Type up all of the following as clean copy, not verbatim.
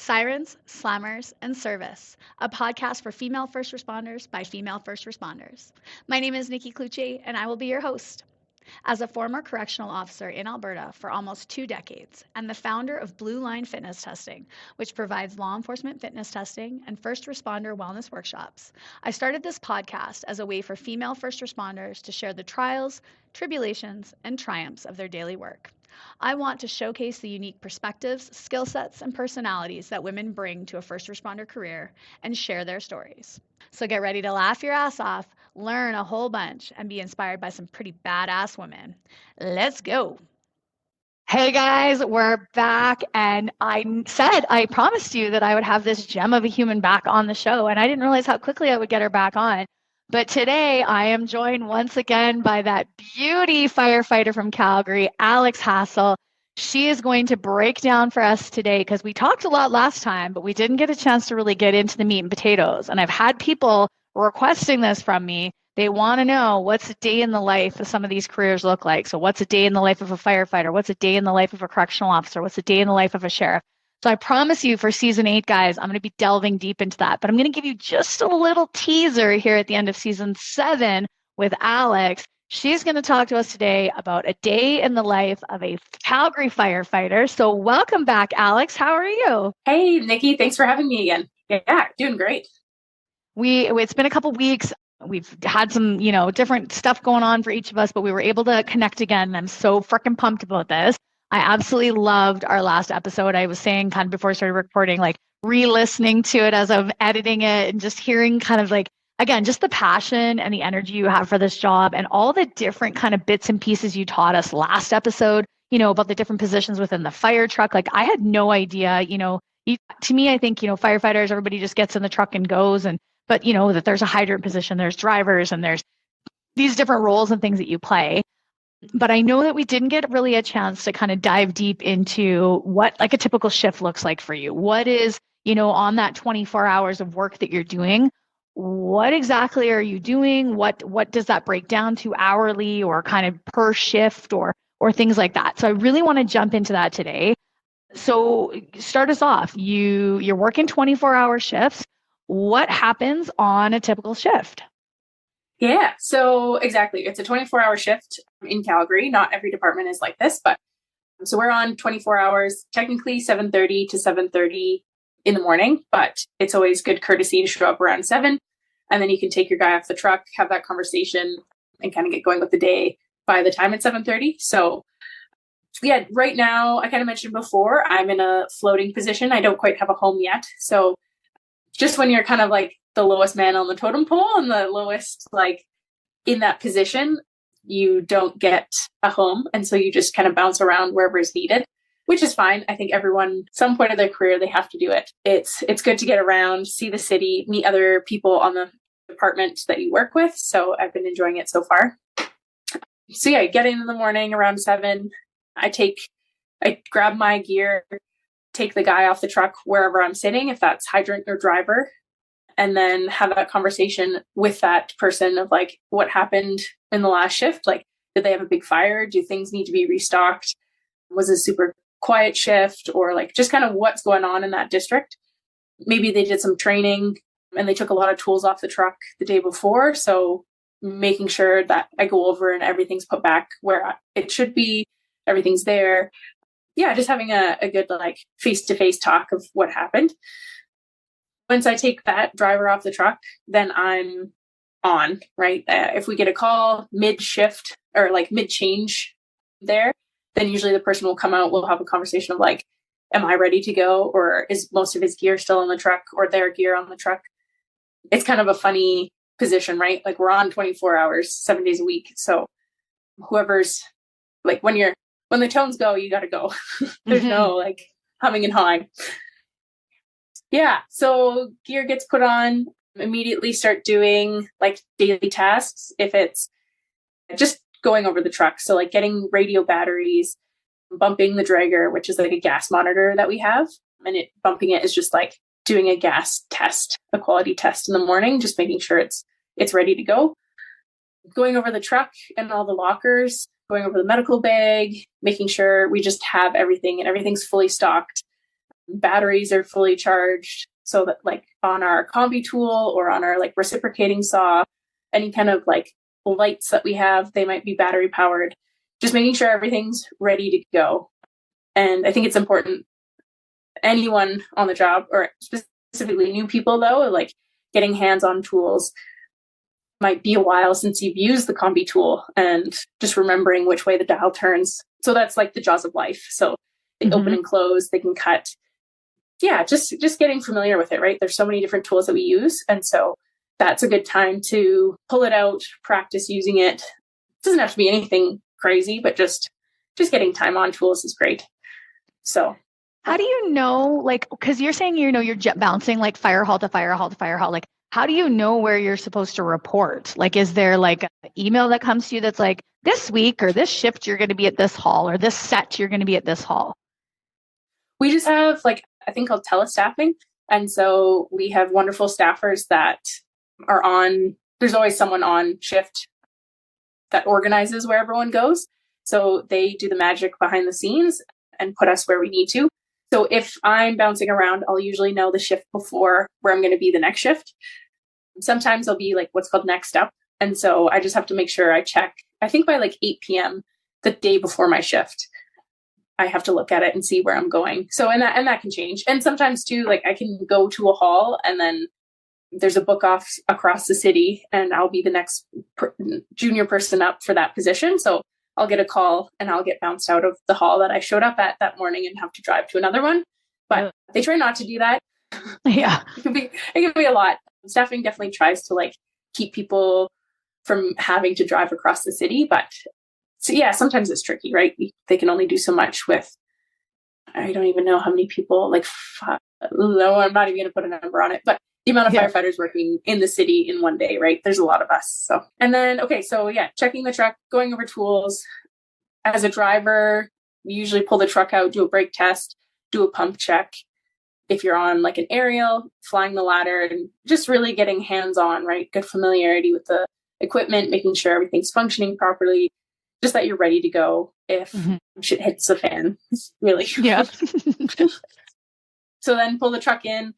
Sirens, Slammers, and Service, a podcast for female first responders by female first responders. My name is Nikki Clucci, and I will be your host. As a former correctional officer in Alberta for almost 2 decades and the founder of Blue Line Fitness Testing, which provides law enforcement fitness testing and first responder wellness workshops, I started this podcast as a way for female first responders to share the trials, tribulations, and triumphs of their daily work. I want to showcase the unique perspectives, skill sets, and personalities that women bring to a first responder career and share their stories. So get ready to laugh your ass off, learn a whole bunch, and be inspired by some pretty badass women. Let's go. Hey guys, we're back, and I promised you that I would have this gem of a human back on the show, and I didn't realize how quickly I would get her back on. But today I am joined once again by that beauty firefighter from Calgary, Alix Hassell. She is going to break down for us today because we talked a lot last time, but we didn't get a chance to really get into the meat and potatoes. And I've had people requesting this from me. They want to know what's a day in the life of some of these careers look like. So what's a day in the life of a firefighter? What's a day in the life of a correctional officer? What's a day in the life of a sheriff? So I promise you for season 8, guys, I'm going to be delving deep into that. But I'm going to give you just a little teaser here at the end of season 7 with Alix. She's going to talk to us today about a day in the life of a Calgary firefighter. So welcome back, Alix. How are you? Hey, Nikki. Thanks for having me again. Yeah, doing great. It's been a couple weeks. We've had some, different stuff going on for each of us, but we were able to connect again. I'm so freaking pumped about this. I absolutely loved our last episode. I was saying kind of before I started recording, like re-listening to it as I'm editing it and just hearing kind of like, again, just the passion and the energy you have for this job and all the different kind of bits and pieces you taught us last episode, about the different positions within the fire truck. Like I had no idea, to me, I think, firefighters, everybody just gets in the truck and goes. But that there's a hydrant position, there's drivers, and there's these different roles and things that you play. But I know that we didn't get really a chance to kind of dive deep into what like a typical shift looks like for you. What is, on that 24 hours of work that you're doing, what exactly are you doing? What does that break down to hourly or kind of per shift or things like that? So I really want to jump into that today. So start us off. You're working 24-hour shifts. What happens on a typical shift? Yeah, so exactly. It's a 24-hour shift in Calgary. Not every department is like this, but so we're on 24 hours, technically 7:30 to 7:30 in the morning, but it's always good courtesy to show up around 7, and then you can take your guy off the truck, have that conversation, and kind of get going with the day by the time it's 7:30. So yeah, right now, I kind of mentioned before, I'm in a floating position. I don't quite have a home yet. So just when you're kind of like the lowest man on the totem pole and the lowest, like in that position, you don't get a home. And so you just kind of bounce around wherever is needed, which is fine. I think everyone, some point of their career, they have to do it. It's good to get around, see the city, meet other people on the department that you work with. So I've been enjoying it so far. So yeah, get in the morning around 7. I grab my gear, take the guy off the truck wherever I'm sitting, if that's hydrant or driver, and then have that conversation with that person of like, what happened in the last shift? Like, did they have a big fire? Do things need to be restocked? Was it a super quiet shift? Or like just kind of what's going on in that district? Maybe they did some training and they took a lot of tools off the truck the day before. So making sure that I go over and everything's put back where it should be, everything's there. Yeah, just having a good like face-to-face talk of what happened. Once I take that driver off the truck, then I'm on, right? If we get a call mid-shift or like mid-change there, then usually the person will come out, we'll have a conversation of like, am I ready to go? Or is most of his gear still on the truck or their gear on the truck? It's kind of a funny position, right? Like we're on 24 hours, 7 days a week. So whoever's like, when the tones go, you got to go. There's no like humming and hawing. Yeah. So gear gets put on, immediately start doing like daily tasks. If it's just going over the truck. So like getting radio batteries, bumping the dragger, which is like a gas monitor that we have. And bumping it is just like doing a gas test, a quality test in the morning, just making sure it's ready to go. Going over the truck and all the lockers, going over the medical bag, making sure we just have everything and everything's fully stocked. batteries are fully charged, so that like on our combi tool or on our like reciprocating saw, any kind of like lights that we have, they might be battery powered. Just making sure everything's ready to go. And I think it's important, anyone on the job, or specifically new people though, like getting hands-on tools. Might be a while since you've used the combi tool, and just remembering which way the dial turns. So that's like the jaws of life. So they open and close, they can cut. Yeah, just getting familiar with it, right? There's so many different tools that we use. And so that's a good time to pull it out, practice using it. It doesn't have to be anything crazy, but just getting time on tools is great. So how do you know, like, because you're saying, you're jet bouncing like fire hall to fire hall to fire hall. Like, how do you know where you're supposed to report? Like, is there like an email that comes to you that's like, this week or this shift, you're going to be at this hall, or this set, you're going to be at this hall? We just have like a thing called telestaffing. And so we have wonderful staffers that are on, there's always someone on shift that organizes where everyone goes. So they do the magic behind the scenes and put us where we need to. So if I'm bouncing around, I'll usually know the shift before where I'm going to be the next shift. Sometimes I'll be like what's called next up. And so I just have to make sure I check, I think by like 8 p.m. the day before my shift, I have to look at it and see where I'm going. So, and that can change. And sometimes too, like I can go to a hall and then there's a book off across the city and I'll be the next junior person up for that position. So I'll get a call and I'll get bounced out of the hall that I showed up at that morning and have to drive to another one. But they try not to do that. Yeah. It can be a lot. Staffing definitely tries to like keep people from having to drive across the city. But so yeah, sometimes it's tricky, right? They can only do so much with, I don't even know how many people, like, no, I'm not even going to put a number on it, but the amount of firefighters working in the city in one day, right? There's a lot of us. So, and then, okay. So yeah, checking the truck, going over tools. As a driver, you usually pull the truck out, do a brake test, do a pump check. If you're on like an aerial, flying the ladder, and just really getting hands-on, right? Good familiarity with the equipment, making sure everything's functioning properly, just that you're ready to go if shit hits the fan, really. Yeah. So then pull the truck in.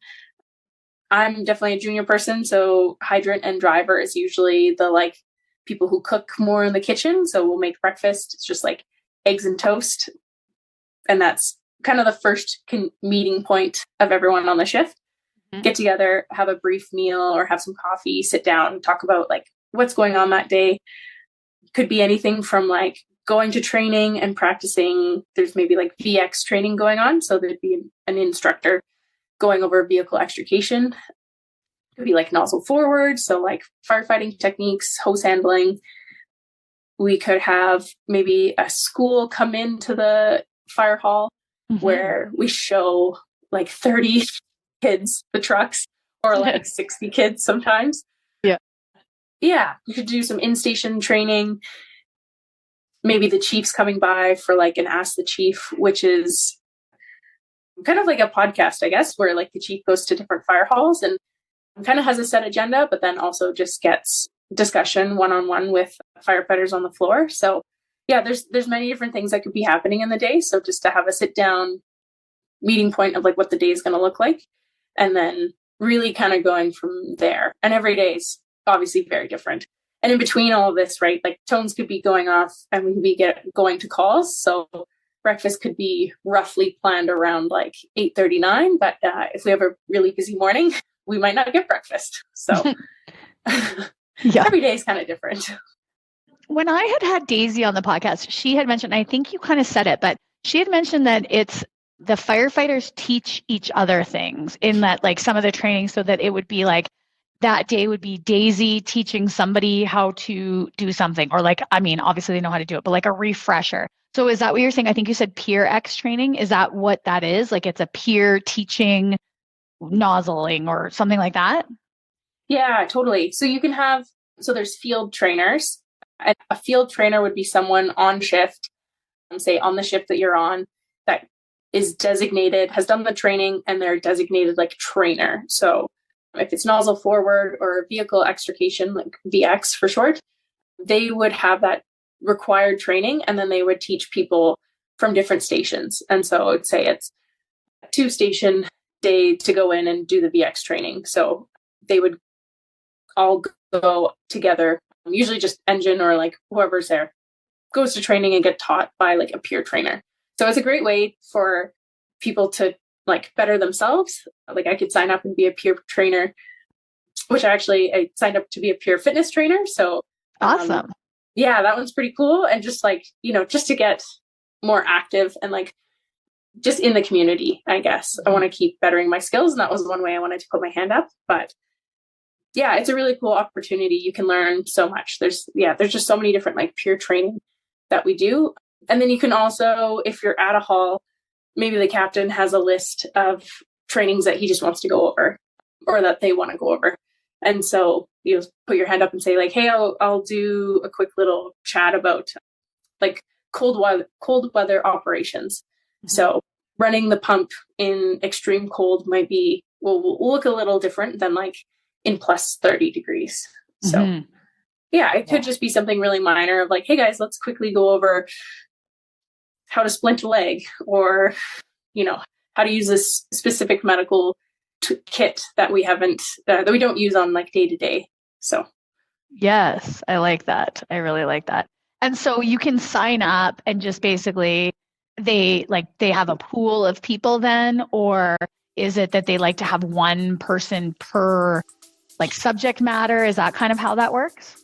I'm definitely a junior person, so hydrant and driver is usually the like people who cook more in the kitchen. So we'll make breakfast. It's just like eggs and toast. And that's kind of the first meeting point of everyone on the shift. Get together, have a brief meal or have some coffee, sit down, talk about like what's going on that day. Could be anything from like going to training and practicing. There's maybe like VX training going on. So there'd be an instructor going over vehicle extrication. Could be like nozzle forward. So like firefighting techniques, hose handling. We could have maybe a school come into the fire hall where we show like 30 kids the trucks, or like 60 kids sometimes. Yeah, you could do some in-station training. Maybe the chief's coming by for like an Ask the Chief, which is kind of like a podcast, I guess, where like the chief goes to different fire halls and kind of has a set agenda, but then also just gets discussion one-on-one with firefighters on the floor. So yeah, there's many different things that could be happening in the day. So just to have a sit down meeting point of like what the day is going to look like, and then really kind of going from there. And every day is obviously very different. And in between all of this, right, like tones could be going off and we could be going to calls. So breakfast could be roughly planned around like 8:39. But if we have a really busy morning, we might not get breakfast. So every day is kind of different. When I had Daisy on the podcast, she had mentioned, I think you kind of said it, but she had mentioned that it's the firefighters teach each other things in that, like some of the training, so that it would be like that day would be Daisy teaching somebody how to do something, or like, I mean, obviously they know how to do it, but like a refresher. So is that what you're saying? I think you said peer X training. Is that what that is? Like it's a peer teaching nozzling or something like that? Yeah, totally. So you can have, so there's field trainers. A field trainer would be someone on shift, say on the shift that you're on, that is designated, has done the training, and they're designated like trainer. So if it's nozzle forward or vehicle extrication, like VX for short, they would have that required training, and then they would teach people from different stations. And so I would say it's 2-station day to go in and do the VX training. So they would all go together, usually just engine or like whoever's there goes to training and get taught by like a peer trainer. So it's a great way for people to like better themselves. Like I could sign up and be a peer trainer, which I signed up to be a peer fitness trainer. So awesome. Yeah, that one's pretty cool. And just like, just to get more active and like just in the community, I guess. I want to keep bettering my skills. And that was one way I wanted to put my hand up. But yeah, it's a really cool opportunity. You can learn so much. There's just so many different like peer training that we do. And then you can also, if you're at a hall, maybe the captain has a list of trainings that he just wants to go over or that they want to go over. And so you put your hand up and say like, hey, I'll do a quick little chat about like cold weather operations. Mm-hmm. So running the pump in extreme cold will look a little different than like in plus 30 degrees. So mm-hmm. Yeah, it could just be something really minor of like, hey guys, let's quickly go over how to splint a leg or, how to use this specific medical kit that we don't use on like day to day. So. Yes, I like that. I really like that. And so you can sign up and just basically they have a pool of people then, or is it that they like to have one person per like subject matter? Is that kind of how that works?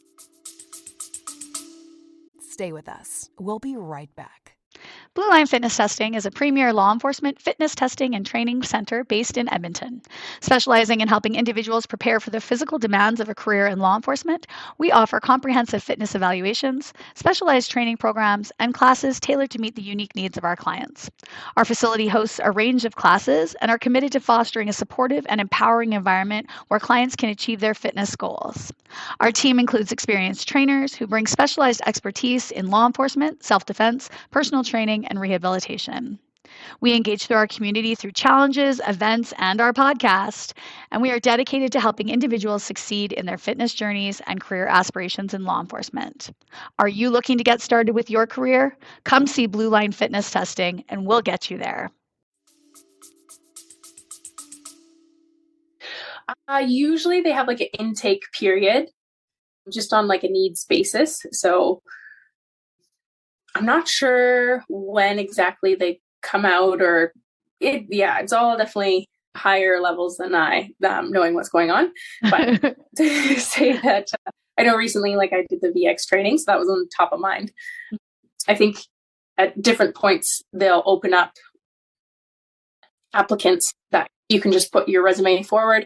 Stay with us. We'll be right back. Blue Line Fitness Testing is a premier law enforcement fitness testing and training center based in Edmonton. Specializing in helping individuals prepare for the physical demands of a career in law enforcement, we offer comprehensive fitness evaluations, specialized training programs, and classes tailored to meet the unique needs of our clients. Our facility hosts a range of classes and are committed to fostering a supportive and empowering environment where clients can achieve their fitness goals. Our team includes experienced trainers who bring specialized expertise in law enforcement, self-defense, personal training, and rehabilitation. We engage through our community through challenges, events, and our podcast, and we are dedicated to helping individuals succeed in their fitness journeys and career aspirations in law enforcement. Are you looking to get started with your career? Come see Blue Line Fitness Testing, and we'll get you there. Usually they have like an intake period just on like a needs basis. So I'm not sure when exactly they come out it's all definitely higher levels than knowing what's going on. But to say that I know recently, like I did the VX training, so that was on top of mind. I think at different points, they'll open up applicants that you can just put your resume forward,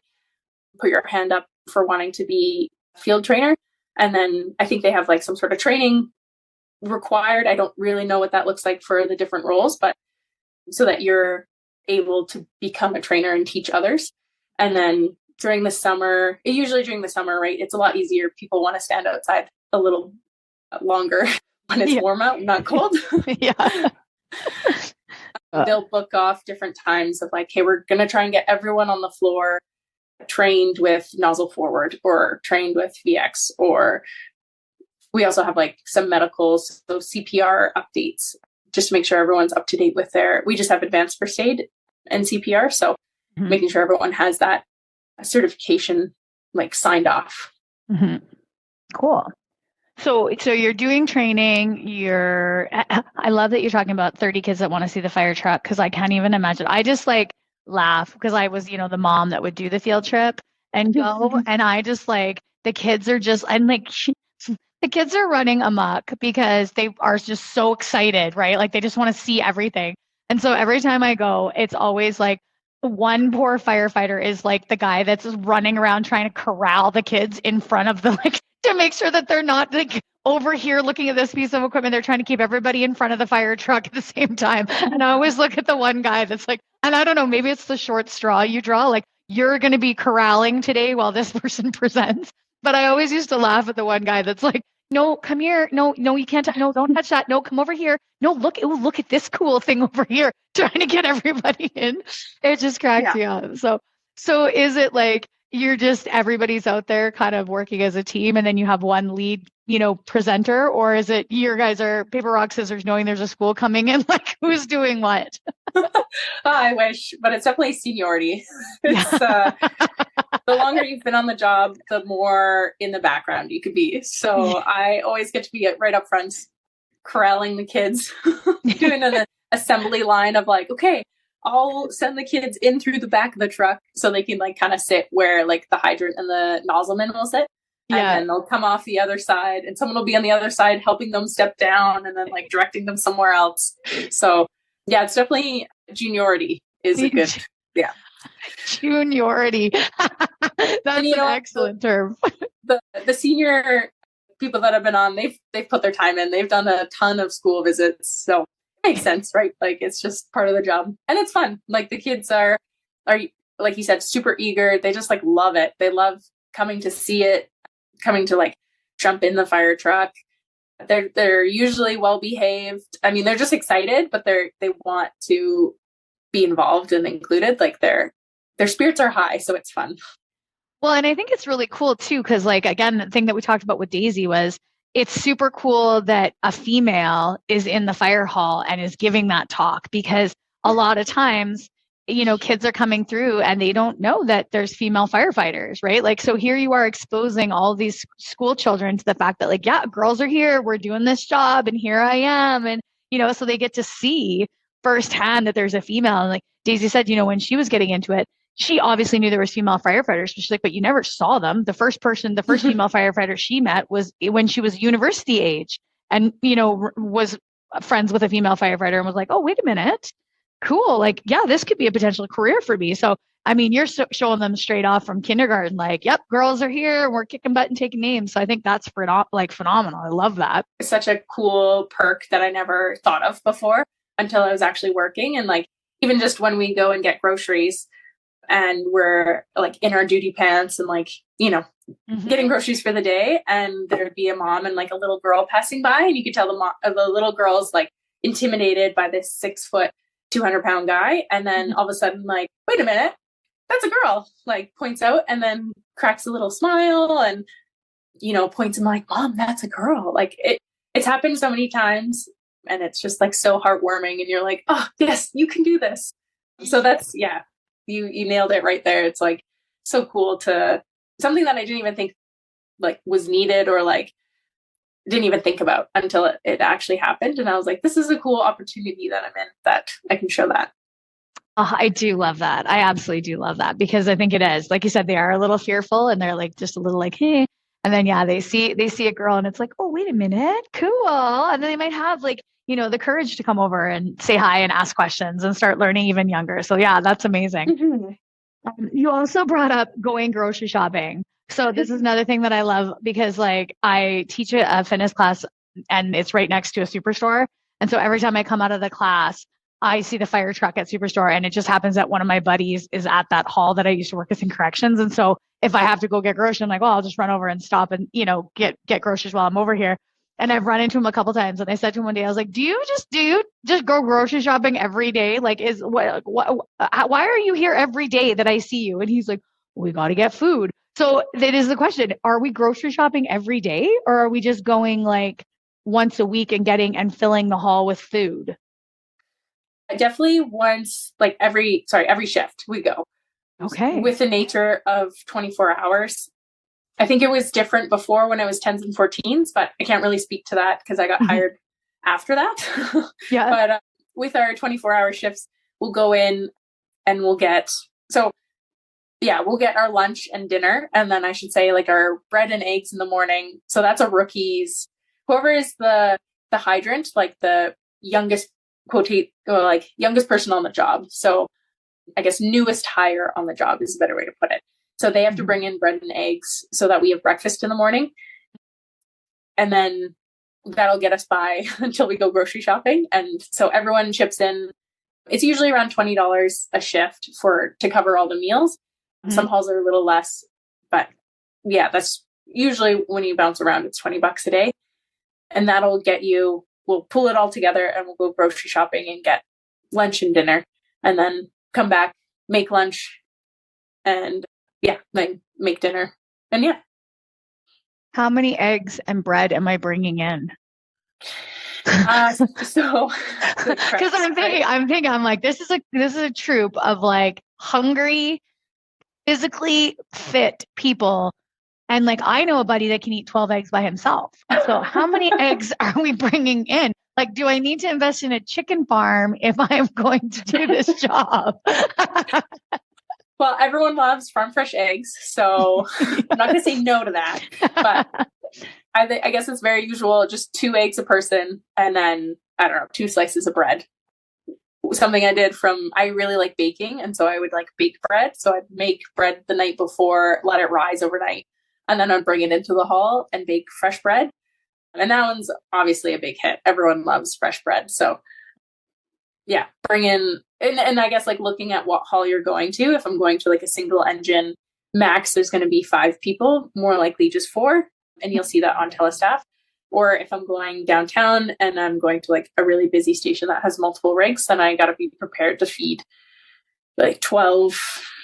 put your hand up for wanting to be a field trainer. And then I think they have like some sort of training required. I don't really know what that looks like for the different roles, but so that you're able to become a trainer and teach others. And then during the summer, right? It's a lot easier. People want to stand outside a little longer when it's warm out, not cold. Yeah. They'll book off different times of like, hey, we're going to try and get everyone on the floor trained with nozzle forward or trained with VX, or we also have like some medicals, so CPR updates, just to make sure everyone's up to date with we just have advanced first aid and CPR. So making sure everyone has that certification like signed off. Mm-hmm. Cool. So you're doing training, I love that you're talking about 30 kids that want to see the fire truck, because I can't even imagine. I just like laugh because I was, the mom that would do the field trip and go, and I just like, the kids are just, I'm like, the kids are running amok because they are just so excited, right? Like they just want to see everything. And so every time I go, it's always like one poor firefighter is like the guy that's running around trying to corral the kids in front of the, like, to make sure that they're not like over here looking at this piece of equipment. They're trying to keep everybody in front of the fire truck at the same time. And I always look at the one guy that's like, and I don't know, maybe it's the short straw you draw, like you're going to be corralling today while this person presents. But I always used to laugh at the one guy that's like, no, come here. No, you can't. No, don't touch that. No, come over here. No, look at this cool thing over here, trying to get everybody in. It just cracks me up. So is it like you're just, everybody's out there kind of working as a team and then you have one lead, presenter, or is it your guys are paper, rock, scissors, knowing there's a school coming in, like who's doing what? I wish, but it's definitely seniority. It's the longer you've been on the job, the more in the background you could be. So I always get to be right up front, corralling the kids, doing an assembly line of like, okay, I'll send the kids in through the back of the truck so they can like kind of sit where like the hydrant and the nozzleman will sit. And then they'll come off the other side and someone will be on the other side helping them step down and then like directing them somewhere else. So yeah, it's definitely juniority is a good, yeah. Juniority. That's an excellent term. The senior people that have been on, they've put their time in. They've done a ton of school visits. So it makes sense, right? Like it's just part of the job. And it's fun. Like the kids are like you said, super eager. They just like love it. They love coming to see it, coming to like jump in the fire truck. They're usually well behaved. I mean, they're just excited, but they want to be involved and included. Like their spirits are high, so it's fun. Well, and I think it's really cool too, because like, again, the thing that we talked about with Daisy was it's super cool that a female is in the fire hall and is giving that talk, because a lot of times, kids are coming through and they don't know that there's female firefighters, right? Like, so here you are exposing all these school children to the fact that like, yeah, girls are here, we're doing this job and here I am. And, so they get to see firsthand that there's a female. And like Daisy said, when she was getting into it, she obviously knew there was female firefighters, but she's like, but you never saw them. The first female firefighter she met was when she was university age and, was friends with a female firefighter and was like, oh, wait a minute. Cool. Like, yeah, this could be a potential career for me. So, I mean, you're showing them straight off from kindergarten, like, yep, girls are here. We're kicking butt and taking names. So I think that's phenomenal. I love that. It's such a cool perk that I never thought of before until I was actually working. And like, even just when we go and get groceries and we're like in our duty pants and like, getting groceries for the day, and there'd be a mom and like a little girl passing by, and you could tell the little girl's like intimidated by this 6 foot, 200-pound guy. And then all of a sudden, like, wait a minute, that's a girl, like points out and then cracks a little smile and, points and like, Mom, that's a girl. Like it's happened so many times and it's just like so heartwarming. And you're like, oh yes, you can do this. So that's, yeah, you nailed it right there. It's like so cool to something that I didn't even think like was needed or like didn't even think about until it actually happened. And I was like, this is a cool opportunity that I'm in that I can show that. Oh, I do love that. I absolutely do love that, because I think it is, like you said, they are a little fearful and they're like just a little like, hey, and then yeah, they see a girl and it's like, oh, wait a minute, cool. And then they might have like, the courage to come over and say hi and ask questions and start learning even younger. So yeah, that's amazing. You also brought up going grocery shopping. So this is another thing that I love, because like I teach a fitness class and it's right next to a superstore. And so every time I come out of the class, I see the fire truck at superstore, and it just happens that one of my buddies is at that hall that I used to work with in corrections. And so if I have to go get groceries, I'm like, well, I'll just run over and stop and, get groceries while I'm over here. And I've run into him a couple times, and I said to him one day, I was like, do you just go grocery shopping every day? Like, why are you here every day that I see you? And he's like, we got to get food. So that is the question. Are we grocery shopping every day, or are we just going like once a week and filling the hall with food? Definitely once, like every shift we go. Okay. With the nature of 24 hours. I think it was different before when it was 10s and 14s, but I can't really speak to that because I got hired after that. Yeah. But with our 24-hour shifts, we'll go in and we'll get our lunch and dinner. And then I should say like our bread and eggs in the morning. So that's a rookie's, whoever is the hydrant, like the youngest youngest person on the job. So I guess newest hire on the job is a better way to put it. So they have to bring in bread and eggs so that we have breakfast in the morning. And then that'll get us by until we go grocery shopping. And so everyone chips in. It's usually around $20 a shift to cover all the meals. Mm-hmm. Some halls are a little less, but yeah, that's usually when you bounce around, it's $20 a day. And that'll get you, we'll pull it all together and we'll go grocery shopping and get lunch and dinner, and then come back, make lunch, and then make dinner. And yeah. How many eggs and bread am I bringing in? So Because I'm like, this is a troop of like hungry, physically fit people. And like, I know a buddy that can eat 12 eggs by himself. So how many eggs are we bringing in? Like, do I need to invest in a chicken farm if I'm going to do this job? Well, everyone loves farm fresh eggs, so I'm not going to say no to that. But I guess it's very usual, just 2 eggs a person, and then, I don't know, 2 slices of bread. Something I did I really like baking, and so I would like bake bread. So I'd make bread the night before, let it rise overnight, and then I'd bring it into the hall and bake fresh bread. And that one's obviously a big hit. Everyone loves fresh bread. So yeah, bring in, and I guess like looking at what hall you're going to, if I'm going to like a single engine max, there's going to be 5 people, more likely just 4. And you'll see that on telestaff. Or if I'm going downtown and I'm going to like a really busy station that has multiple rigs, then I got to be prepared to feed like 12,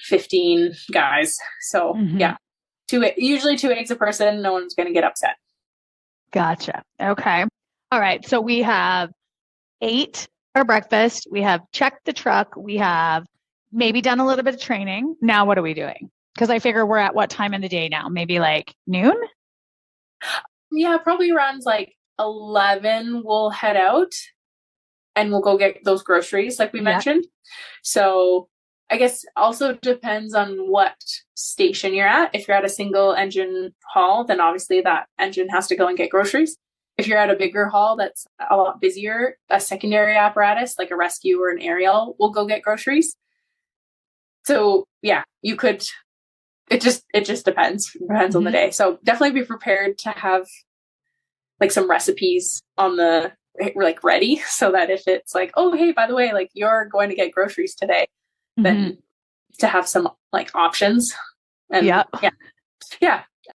15 guys. So yeah, usually 2 eggs a person. No one's going to get upset. Gotcha. Okay. All right. So we have 8 for breakfast. We have checked the truck. We have maybe done a little bit of training. Now what are we doing? Because I figure we're at what time in the day now? Maybe like noon? Yeah, probably around like 11 we'll head out and we'll go get those groceries like we mentioned. So I guess also depends on what station you're at. If you're at a single engine hall, then obviously that engine has to go and get groceries. If you're at a bigger hall that's a lot busier, a secondary apparatus like a rescue or an aerial will go get groceries. So yeah, you could, it just depends. It depends on the day. So definitely be prepared to have like some recipes on the like ready, so that if it's like, oh hey, by the way, like you're going to get groceries today, then to have some like options. And yeah,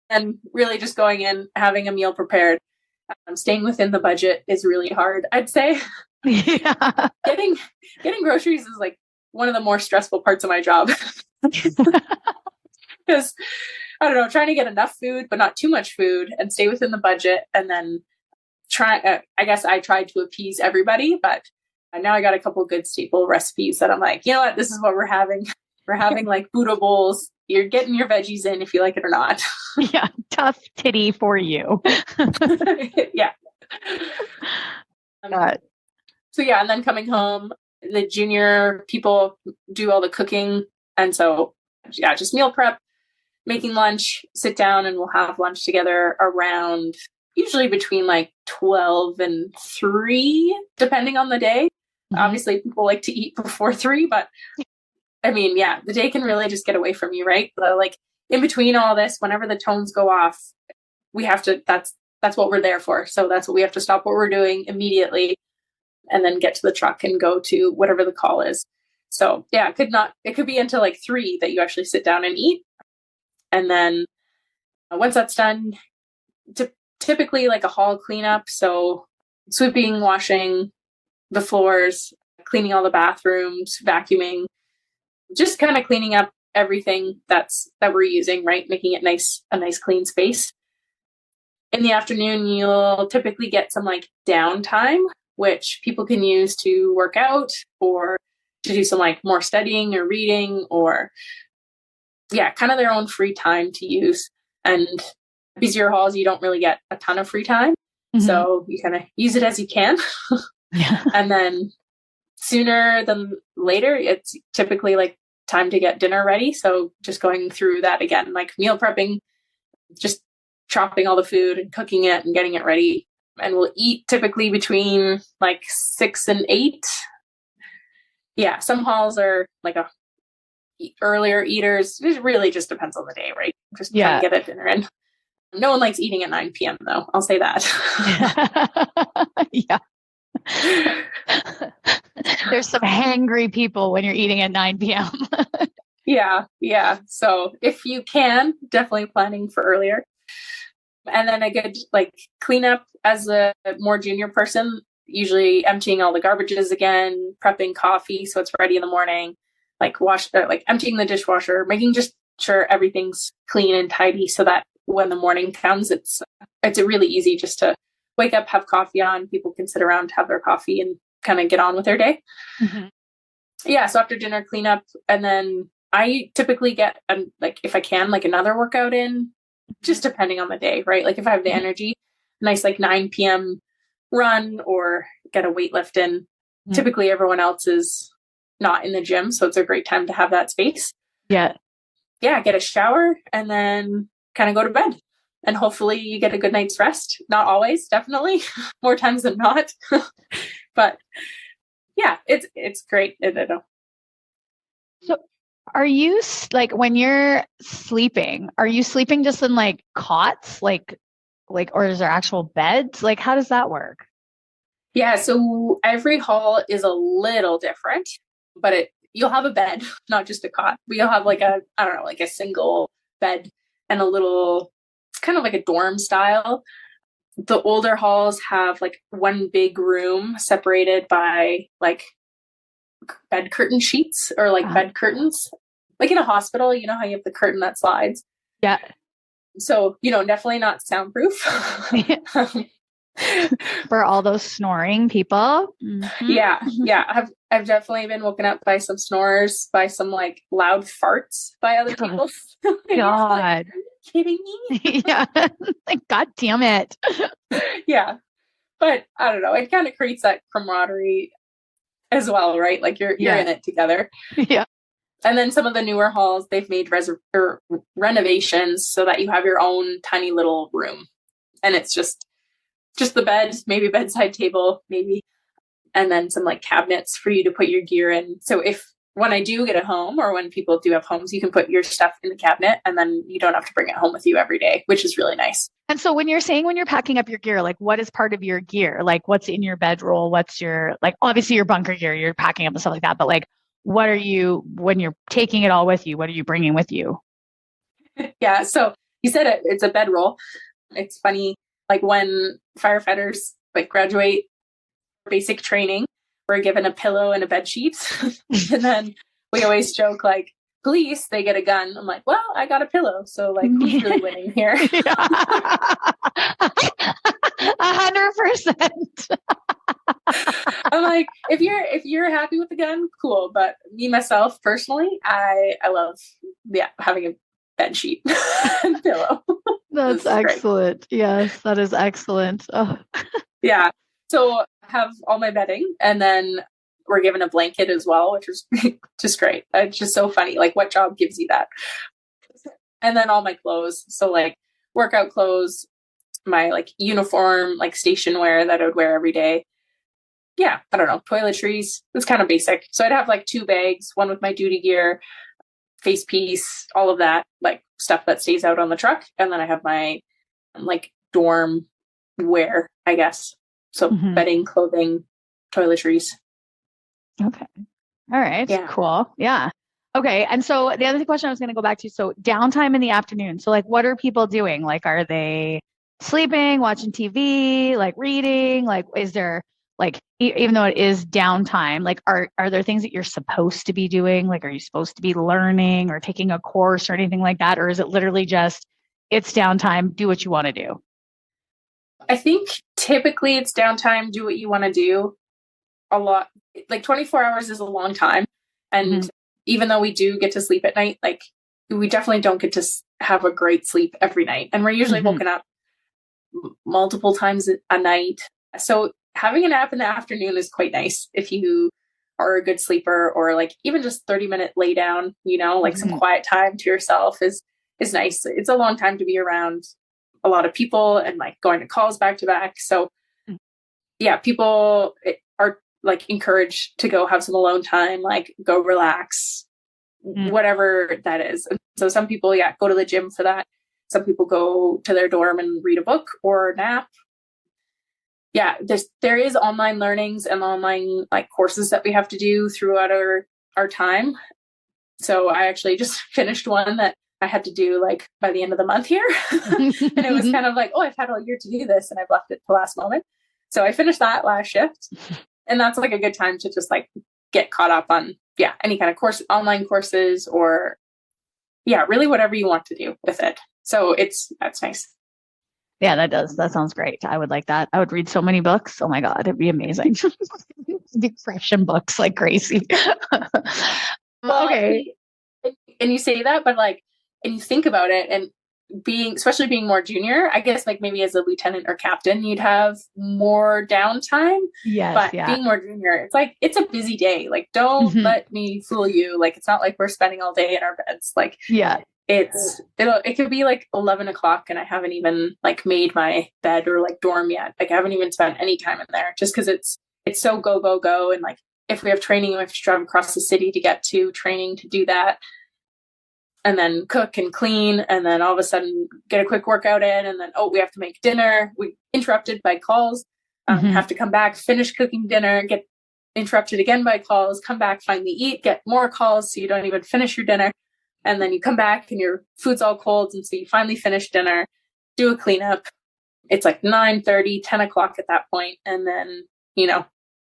and really just going in, having a meal prepared. Staying within the budget is really hard, I'd say. Yeah. Getting groceries is like one of the more stressful parts of my job. Because I don't know, trying to get enough food but not too much food and stay within the budget, and then I guess I tried to appease everybody, but now I got a couple good staple recipes that I'm like, you know what, this is what we're having. We're having like Buddha bowls. You're getting your veggies in if you like it or not. Yeah, tough titty for you. Yeah. So yeah, and then coming home, the junior people do all the cooking, and so yeah, just meal prep, making lunch, sit down, and we'll have lunch together around usually between like 12 and 3, depending on the day. Obviously, people like to eat before 3, but I mean, yeah, the day can really just get away from you, right? But like in between all this, whenever the tones go off, we have to, that's what we're there for. So that's what we have to stop what we're doing immediately and then get to the truck and go to whatever the call is. So yeah, it could be until like 3 that you actually sit down and eat. And then once that's done, typically like a hall cleanup. So sweeping, washing the floors, cleaning all the bathrooms, vacuuming, just kind of cleaning up everything that we're using, right? Making it a nice clean space. In the afternoon, you'll typically get some like downtime, which people can use to work out or to do some like more studying or reading, or yeah, kind of their own free time to use. And busier halls, you don't really get a ton of free time. So you kind of use it as you can. And then sooner than later, it's typically like time to get dinner ready. So just going through that again, like meal prepping, just chopping all the food and cooking it and getting it ready. And we'll eat typically between like 6 and 8. Yeah, some halls are like earlier eaters. It really just depends on the day, right? Just trying to get a dinner in. No one likes eating at 9 p.m. though. I'll say that. Yeah. There's some hangry people when you're eating at 9 p.m. Yeah. So if you can, definitely planning for earlier. And then a good like cleanup as a more junior person, usually emptying all the garbages again, prepping coffee so it's ready in the morning, like emptying the dishwasher, making just sure everything's clean and tidy so that when the morning comes, it's really easy just to wake up, have coffee on, people can sit around, have their coffee and kind of get on with their day. Mm-hmm. Yeah. So after dinner, clean up. And then I typically get, like, if I can, like another workout in, just depending on the day, right? Like if I have the energy, nice, like 9 p.m. run or get a weight lift in. Mm-hmm. Typically everyone else is not in the gym. So it's a great time to have that space. Yeah. Yeah. Get a shower and then kind of go to bed. And hopefully you get a good night's rest. Not always, definitely. More times than not. But yeah, it's great. I don't know. So are you like, when you're sleeping, are you sleeping just in like cots, like, or is there actual beds? Like, how does that work? Yeah. So every hall is a little different, but you'll have a bed, not just a cot. But you'll have like I don't know, like a single bed and a little, it's kind of like a dorm style. The older halls have like one big room separated by like bed curtain sheets or like bed curtains. Like in a hospital, you know how you have the curtain that slides? Yeah. So, definitely not soundproof. For all those snoring people. Mm-hmm. Yeah. I've definitely been woken up by some snores, by some like loud farts by other people. God. Like, are you kidding me? Yeah. Like, God damn it. Yeah. But I don't know. It kind of creates that camaraderie as well, right? Like you're in it together. Yeah. And then some of the newer halls, they've made renovations so that you have your own tiny little room. And it's just the bed, maybe a bedside table, maybe, and then some like cabinets for you to put your gear in. So when I do get a home or when people do have homes, you can put your stuff in the cabinet and then you don't have to bring it home with you every day, which is really nice. And so when you're packing up your gear, like what is part of your gear? Like what's in your bedroll? What's your, like, obviously your bunker gear, you're packing up and stuff like that, but like, what are you, when you're taking it all with you, what are you bringing with you? Yeah. So you said it's a bedroll. It's funny. Like when firefighters like graduate basic training, we're given a pillow and a bed sheet. And then we always joke like, police, they get a gun. I'm like, well, I got a pillow. So like, who's really winning here? 100%. I'm like, if you're happy with the gun, cool. But me, myself, personally, I love, having a bed sheet and pillow. That's excellent. Great. Yes, that is excellent. Oh. Yeah. So I have all my bedding and then we're given a blanket as well, which is just great. It's just so funny. Like what job gives you that? And then all my clothes. So like workout clothes, my like uniform, like station wear that I would wear every day. Yeah. I don't know. Toiletries. It's kind of basic. So I'd have like 2 bags, one with my duty gear, face piece, all of that, like stuff that stays out on the truck. And then I have my like dorm wear, I guess. So bedding, clothing, toiletries. Okay. All right. Yeah. Cool. Yeah. Okay. And so the other question I was going to go back to, so downtime in the afternoon. So like, what are people doing? Like, are they sleeping, watching TV, like reading? Like, is there like, even though it is downtime, like, are there things that you're supposed to be doing? Like, are you supposed to be learning or taking a course or anything like that? Or is it literally just, it's downtime, do what you want to do? I think typically it's downtime, do what you want to do. A lot, like 24 hours is a long time. And even though we do get to sleep at night, like we definitely don't get to have a great sleep every night. And we're usually woken up multiple times a night. So having a nap in the afternoon is quite nice if you are a good sleeper, or like even just 30-minute lay down, like some quiet time to yourself is nice. It's a long time to be around a lot of people and like going to calls back to back. So yeah, people are like encouraged to go have some alone time, like go relax, whatever that is. And so some people, go to the gym for that. Some people go to their dorm and read a book or nap. Yeah, there is online learnings and online like courses that we have to do throughout our time. So I actually just finished one that I had to do like by the end of the month here. And it was kind of like, oh, I've had all year to do this and I've left it to the last moment. So I finished that last shift. And that's like a good time to just like get caught up on, any kind of course, online courses, or really whatever you want to do with it. So that's nice. Yeah, that does. That sounds great. I would like that. I would read so many books. Oh my God, it'd be amazing. Be fresh in books like crazy. Well, Okay. and you say that, but like, and you think about it, and especially being more junior, I guess like maybe as a lieutenant or captain, you'd have more downtime. Yes. But Yeah. being more junior, it's like, it's a busy day. Like, don't Mhm. let me fool you. Like, it's not like we're spending all day in our beds. Like, Yeah. it could be like 11 o'clock and I haven't even like made my bed or like dorm yet. Like, I haven't even spent any time in there, just because it's so go, go, go. And like, if we have training, we have to drive across the city to get to training to do that, and then cook and clean, and then all of a sudden get a quick workout in, and then, oh, we have to make dinner. We interrupted by calls, have to come back, finish cooking dinner, get interrupted again by calls, come back, finally eat, get more calls, so you don't even finish your dinner. And then you come back and your food's all cold, and so you finally finish dinner, do a cleanup. It's like 9:30, 10 o'clock at that point, and then,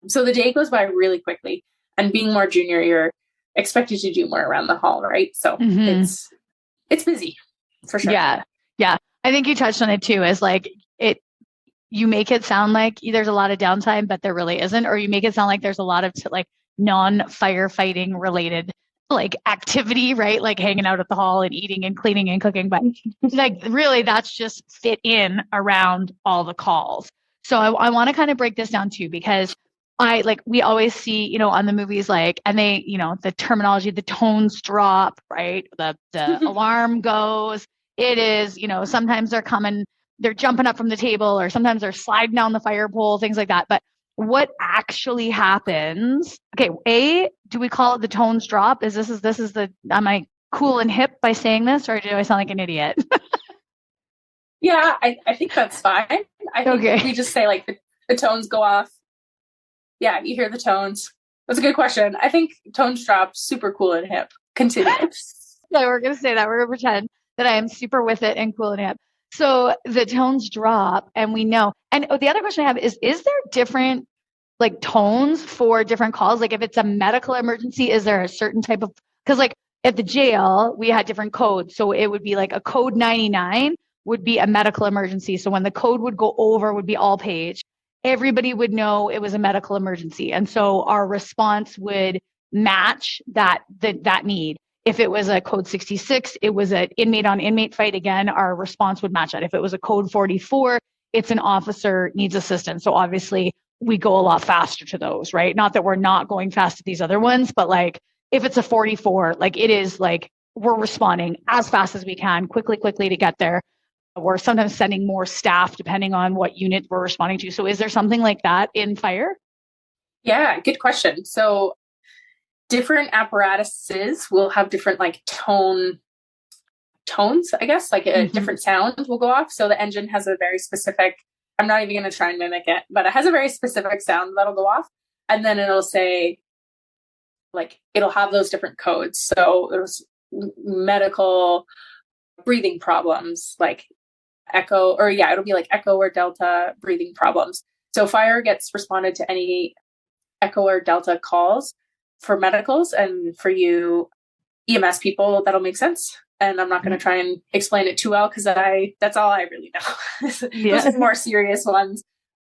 so the day goes by really quickly. And being more junior, you're expected to do more around the hall, right? So it's busy for sure. Yeah. Yeah. I think you touched on it too, is like you make it sound like there's a lot of downtime, but there really isn't, or you make it sound like there's a lot of like non-firefighting related like activity, right? Like hanging out at the hall and eating and cleaning and cooking. But like really that's just fit in around all the calls. So I want to kind of break this down too, because we always see, on the movies, like, and they, the terminology, the tones drop, right? The alarm goes. It is, sometimes they're jumping up from the table, or sometimes they're sliding down the fire pole, things like that. But what actually happens? Okay, do we call it the tones drop? Am I cool and hip by saying this, or do I sound like an idiot? Yeah, I think that's fine. I think we just say like the tones go off. Yeah, you hear the tones. That's a good question. I think tones drop, super cool and hip. Continue. Yeah, we're going to say that. We're going to pretend that I am super with it and cool and hip. So the tones drop, and we know. And the other question I have is there different like tones for different calls? Like if it's a medical emergency, is there a certain type of, because like at the jail, we had different codes. So it would be like a code 99 would be a medical emergency. So when the code would go over, would be all page, everybody would know it was a medical emergency. And so our response would match that need. If it was a code 66, it was an inmate on inmate fight. Again, our response would match that. If it was a code 44, it's an officer needs assistance. So obviously we go a lot faster to those, right? Not that we're not going fast to these other ones, but like if it's a 44, like it is like we're responding as fast as we can, quickly to get there. We're sometimes sending more staff depending on what unit we're responding to. So is there something like that in fire? Yeah, good question. So different apparatuses will have different like tones, I guess, like a different sound will go off. So the engine has a very specific, I'm not even going to try and mimic it, but it has a very specific sound that'll go off. And then it'll say, like, it'll have those different codes. So there's medical breathing problems, like echo, or yeah, it'll be like echo or delta breathing problems. So fire gets responded to any echo or delta calls for medicals, and for you EMS people, that'll make sense. And I'm not going to try and explain it too well, because that's all I really know. Those are more serious ones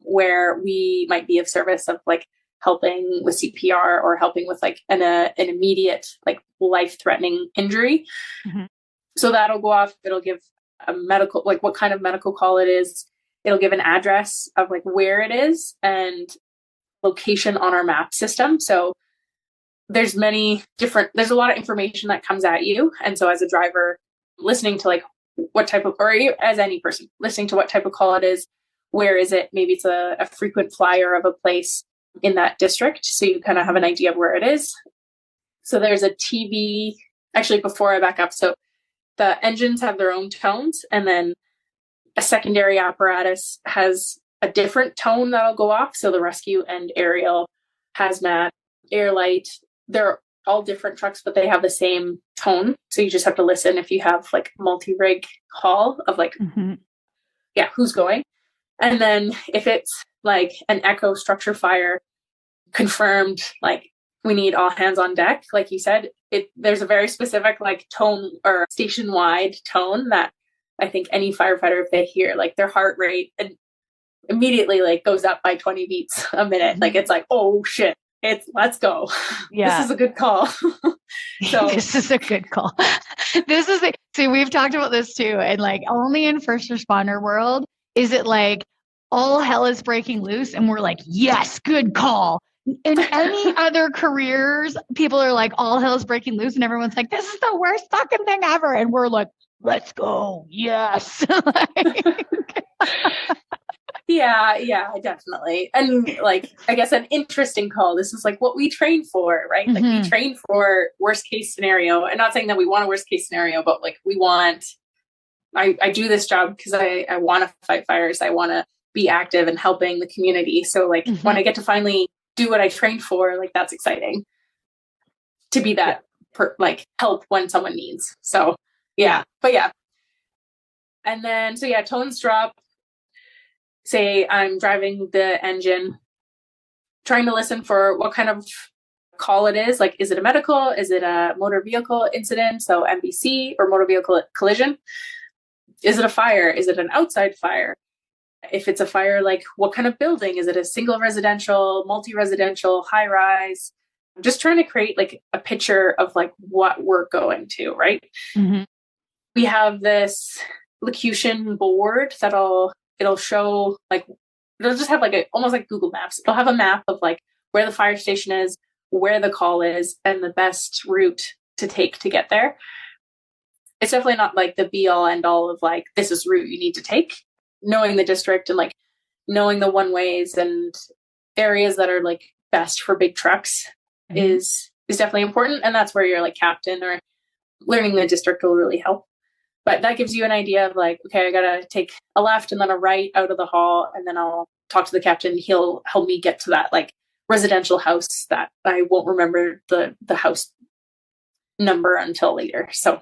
where we might be of service of like helping with CPR or helping with like an immediate like life-threatening injury. So that'll go off. It'll give a medical, like what kind of medical call it is. It'll give an address of like where it is and location on our map system. So there's a lot of information that comes at you. And so as a driver listening to like what type of, or as any person listening to what type of call it is, where is it? Maybe it's a frequent flyer of a place in that district. So you kind of have an idea of where it is. So there's a TV, actually before I back up. So the engines have their own tones, and then a secondary apparatus has a different tone that'll go off. So the rescue and aerial, hazmat, airlight, they're all different trucks, but they have the same tone. So you just have to listen if you have like multi-rig call of like, who's going. And then if it's like an echo structure fire confirmed, like we need all hands on deck, like you said, there's a very specific like tone or station wide tone that I think any firefighter, if they hear like their heart rate and immediately like goes up by 20 beats a minute, like it's like, oh shit, let's go. Yeah. This is a good call. So this is a good call. See, we've talked about this too. And like only in first responder world is it like all hell is breaking loose and we're like, yes, good call. In any other careers, people are like, all hell is breaking loose, and everyone's like, this is the worst fucking thing ever. And we're like, let's go. Yes. Yeah, definitely. And like, I guess an interesting call. This is like what we train for, right? Like we train for worst case scenario. And not saying that we want a worst case scenario, but like I do this job because I want to fight fires. I want to be active and helping the community. So like when I get to finally do what I trained for, like that's exciting to be that like help when someone needs. So but yeah. And then, so yeah, tones drop. Say I'm driving the engine, trying to listen for what kind of call it is. Like, is it a medical? Is it a motor vehicle incident? So MVC or motor vehicle collision. Is it a fire? Is it an outside fire? If it's a fire, like what kind of building? Is it a single residential, multi-residential, high rise? I'm just trying to create like a picture of like what we're going to, right? We have this locution board it'll show like, it'll just have like almost like Google Maps. It'll have a map of like where the fire station is, where the call is, and the best route to take to get there. It's definitely not like the be all end all of like, this is route you need to take. Knowing the district and like knowing the one ways and areas that are like best for big trucks is definitely important. And that's where your like captain or learning the district will really help. But that gives you an idea of like, okay, I got to take a left and then a right out of the hall. And then I'll talk to the captain. He'll help me get to that like residential house that I won't remember the house number until later. So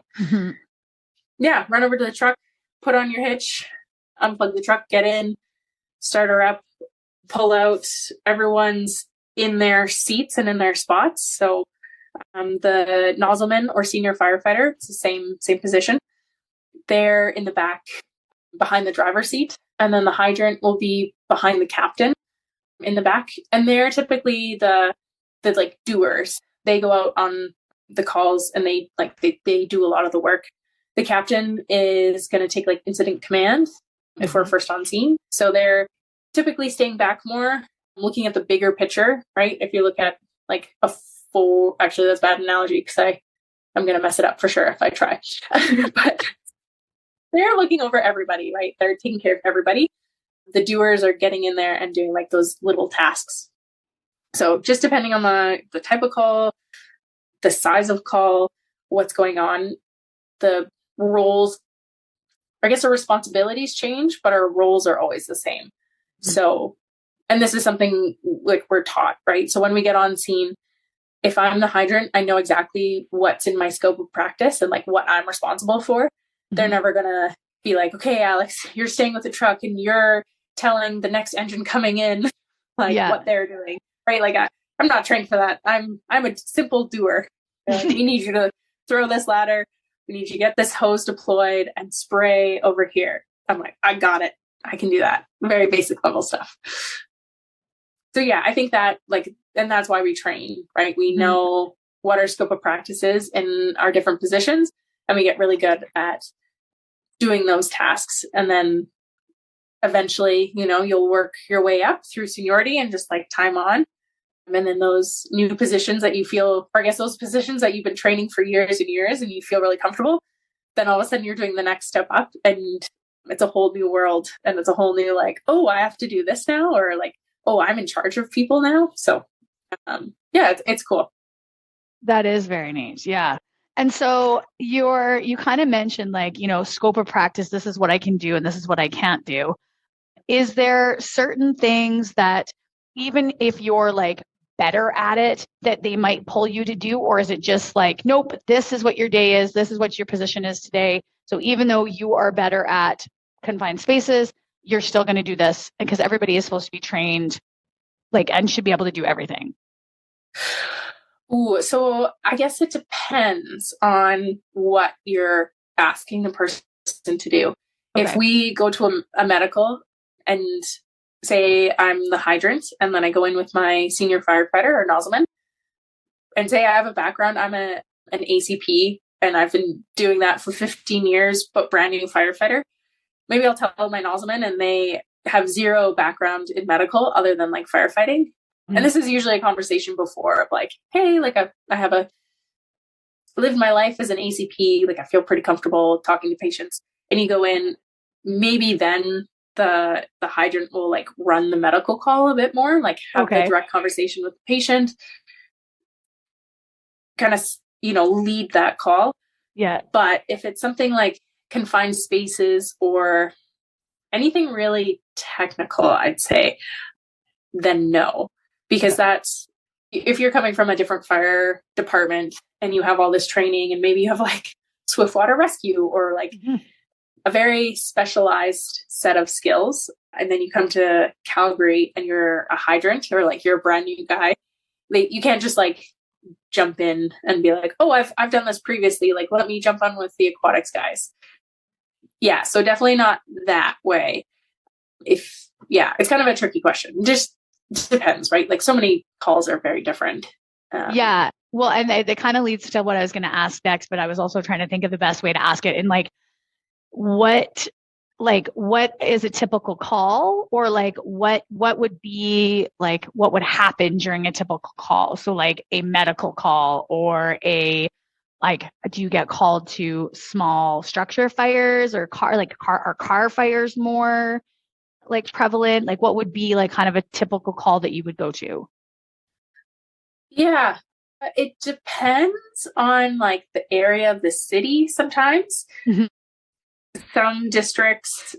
yeah, run over to the truck, put on your hitch, unplug the truck, get in, start her up, pull out. Everyone's in their seats and in their spots. So the nozzleman or senior firefighter, it's the same position. They're in the back behind the driver's seat. And then the hydrant will be behind the captain in the back. And they're typically the like doers. They go out on the calls and they do a lot of the work. The captain is going to take like incident command if we're first on scene. So they're typically staying back more, looking at the bigger picture, right? If you look at like a full, actually that's a bad analogy because I'm going to mess it up for sure if I try. But they're looking over everybody, right? They're taking care of everybody. The doers are getting in there and doing like those little tasks. So just depending on the type of call, the size of call, what's going on, the roles, I guess our responsibilities change, but our roles are always the same. So, and this is something like we're taught, right? So when we get on scene, if I'm the hydrant, I know exactly what's in my scope of practice and like what I'm responsible for. They're never going to be like, okay, Alix, you're staying with the truck and you're telling the next engine coming in, like what they're doing, right? Like I'm not trained for that. I'm a simple doer. Like, we need you to throw this ladder. We need you to get this hose deployed and spray over here. I'm like, I got it. I can do that. Very basic level stuff. So yeah, I think that like, and that's why we train, right? We know what our scope of practice is in our different positions, and we get really good at doing those tasks. And then eventually, you'll work your way up through seniority and just like time on. And then those new positions that you feel, or I guess those positions that you've been training for years and years and you feel really comfortable, then all of a sudden you're doing the next step up and it's a whole new world. And it's a whole new like, oh, I have to do this now. Or like, oh, I'm in charge of people now. So yeah, it's cool. That is very neat. Yeah. And so you kind of mentioned like, scope of practice, this is what I can do and this is what I can't do. Is there certain things that even if you're like better at it that they might pull you to do? Or is it just like, nope, this is what your day is. This is what your position is today. So even though you are better at confined spaces, you're still going to do this because everybody is supposed to be trained like and should be able to do everything. Ooh, so I guess it depends on what you're asking the person person to do. Okay. If we go to a medical and say I'm the hydrant, and then I go in with my senior firefighter or nozzleman and say I have a background, I'm an ACP and I've been doing that for 15 years, but brand new firefighter, maybe I'll tell my nozzleman and they have zero background in medical other than like firefighting. Mm-hmm. And this is usually a conversation before of like, hey, like I have lived my life as an ACP, like I feel pretty comfortable talking to patients. And you go in, maybe then the hydrant will like run the medical call a bit more, like have the direct conversation with the patient, kind of, lead that call. Yeah. But if it's something like confined spaces or anything really technical, I'd say, then no. Because that's, if you're coming from a different fire department and you have all this training and maybe you have like swift water rescue or like a very specialized set of skills, and then you come to Calgary and you're a hydrant or like you're a brand new guy, you can't just like jump in and be like, oh, I've done this previously, like let me jump on with the aquatics guys. Yeah, so definitely not that way. It's kind of a tricky question. Just depends, right? Like so many calls are very different. Yeah. Well, and it kind of leads to what I was going to ask next, but I was also trying to think of the best way to ask it. And like, what is a typical call, or like what would be like, what would happen during a typical call? So like a medical call or do you get called to small structure fires or car fires more like prevalent? Like what would be like kind of a typical call that you would go to? Yeah, it depends on like the area of the city sometimes. Mm-hmm. Some districts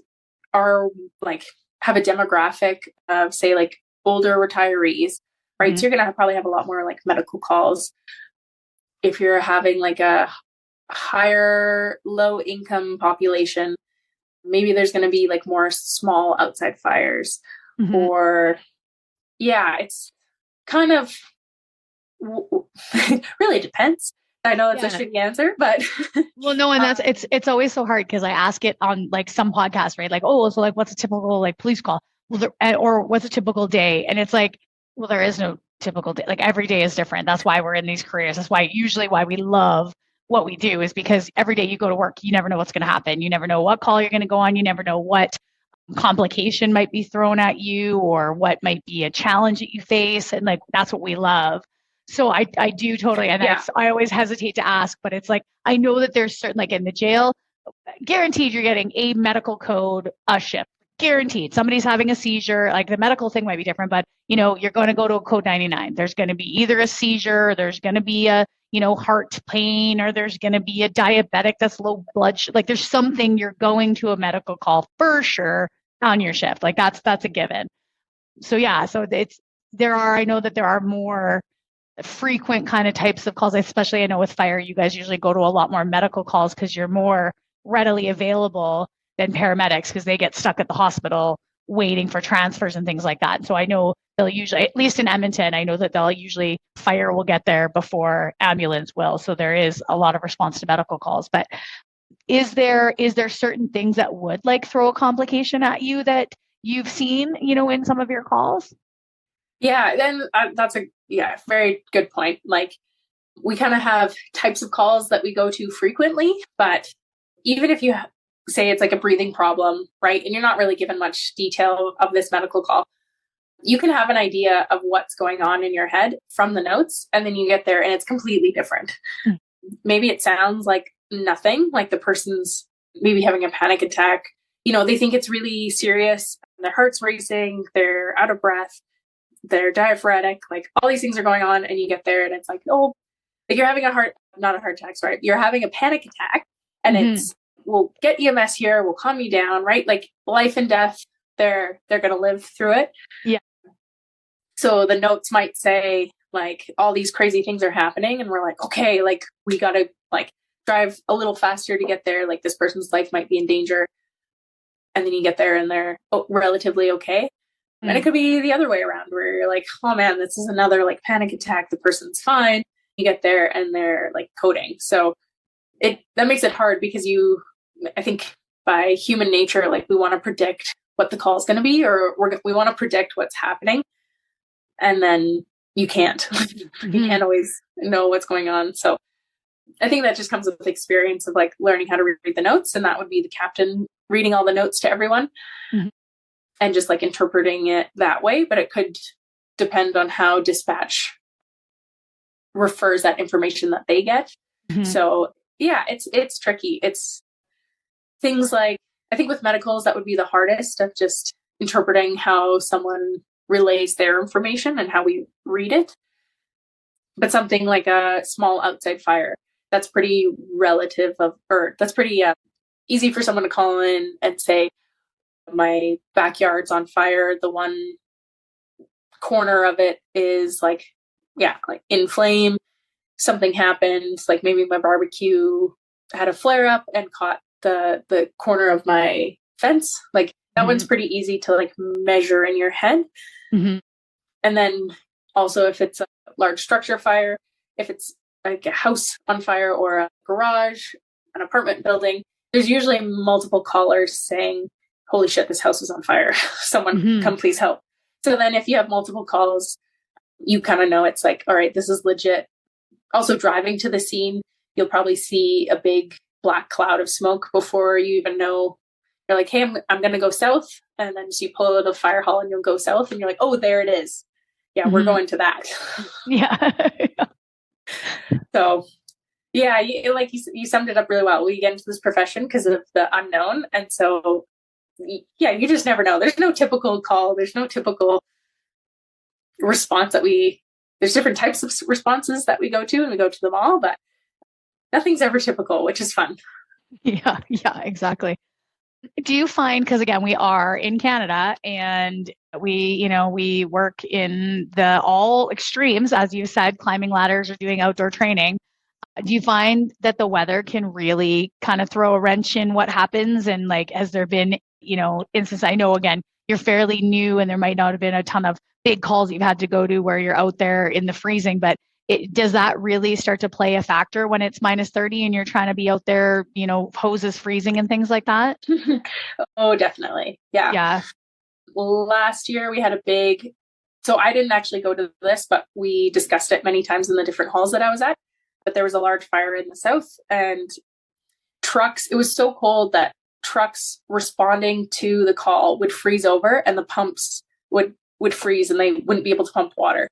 are like have a demographic of say like older retirees, right? Mm-hmm. So you're going to probably have a lot more like medical calls. If you're having like a higher low income population, maybe there's going to be like more small outside fires. Mm-hmm. Or it's kind of really depends. I know it's a shitty answer, but well, no, and it's always so hard because I ask it on like some podcasts, right? Like, oh, so like, what's a typical like police call? Well, or what's a typical day? And it's like, well, there is no typical day. Like every day is different. That's why we're in these careers. That's why we love what we do, is because every day you go to work, you never know what's going to happen. You never know what call you're going to go on. You never know what complication might be thrown at you or what might be a challenge that you face. And like, that's what we love. So I do totally. And I always hesitate to ask, but it's like, I know that there's certain, like in the jail, guaranteed you're getting a medical code, a shift, guaranteed. Somebody's having a seizure, like the medical thing might be different, but you're going to go to a code 99. There's going to be either a seizure, or there's going to be a, heart pain, or there's going to be a diabetic that's low blood sugar. Like there's something, you're going to a medical call for sure on your shift. Like that's a given. So I know that there are more frequent kind of types of calls, especially I know with fire, you guys usually go to a lot more medical calls because you're more readily available than paramedics because they get stuck at the hospital waiting for transfers and things like that. So I know they'll usually, at least in Edmonton, I know that fire will get there before ambulance will. So there is a lot of response to medical calls. But is there certain things that would like throw a complication at you that you've seen, in some of your calls? Yeah, then that's a very good point. Like we kind of have types of calls that we go to frequently, but even if you say it's like a breathing problem, right, and you're not really given much detail of this medical call, you can have an idea of what's going on in your head from the notes, and then you get there and it's completely different. Mm. Maybe it sounds like nothing, like the person's maybe having a panic attack. They think it's really serious, their heart's racing, they're out of breath, they're diaphoretic, like all these things are going on, and you get there and it's like, oh, like you're having not a heart attack, sorry, you're having a panic attack, and it's, we'll get EMS here, we'll calm you down, right? Like life and death, they're going to live through it. Yeah. So the notes might say like all these crazy things are happening, and we're like, okay, like we got to like drive a little faster to get there. Like this person's life might be in danger. And then you get there and they're relatively okay. And it could be the other way around where you're like, oh man, this is another like panic attack. The person's fine. You get there and they're like coding. So that makes it hard because I think by human nature, like we want to predict what the call is going to be, or we want to predict what's happening. And then you can't. You can't always know what's going on. So I think that just comes with experience of like learning how to read the notes. And that would be the captain reading all the notes to everyone and just like interpreting it that way. But it could depend on how dispatch refers that information that they get. So yeah, it's tricky. It's things like, I think with medicals, that would be the hardest, of just interpreting how someone relays their information and how we read it. But something like a small outside fire, that's pretty that's pretty easy for someone to call in and say, my backyard's on fire. The one corner of it is like in flame. Something happened, like maybe my barbecue had a flare up and caught the corner of my fence. Like that one's pretty easy to like measure in your head. And then also if it's a large structure fire, if it's like a house on fire or a garage, an apartment building, there's usually multiple callers saying, holy shit, this house is on fire. Someone come please help. So then if you have multiple calls, you kind of know it's like, all right, this is legit. Also driving to the scene, you'll probably see a big black cloud of smoke before you even know. You're like, hey, I'm going to go south. And then so you pull out of the fire hall and you'll go south and you're like, oh, there it is. Yeah, we're going to that. Yeah. So yeah, you summed it up really well. We get into this profession because of the unknown. And so, yeah, you just never know. There's no typical call. There's no typical response there's different types of responses that we go to, and we go to them all, but nothing's ever typical, which is fun. Yeah, exactly. Do you find, because again, we are in Canada and we work in the all extremes, as you said, climbing ladders or doing outdoor training. Do you find that the weather can really kind of throw a wrench in what happens? And like, has there been, instance, I know again, you're fairly new and there might not have been a ton of big calls you've had to go to where you're out there in the freezing, but does that really start to play a factor when it's minus 30 and you're trying to be out there, hoses freezing and things like that? Oh, definitely. Yeah. Yeah. Last year we had so I didn't actually go to this, but we discussed it many times in the different halls that I was at. But there was a large fire in the south, and it was so cold that trucks responding to the call would freeze over and the pumps would freeze and they wouldn't be able to pump water.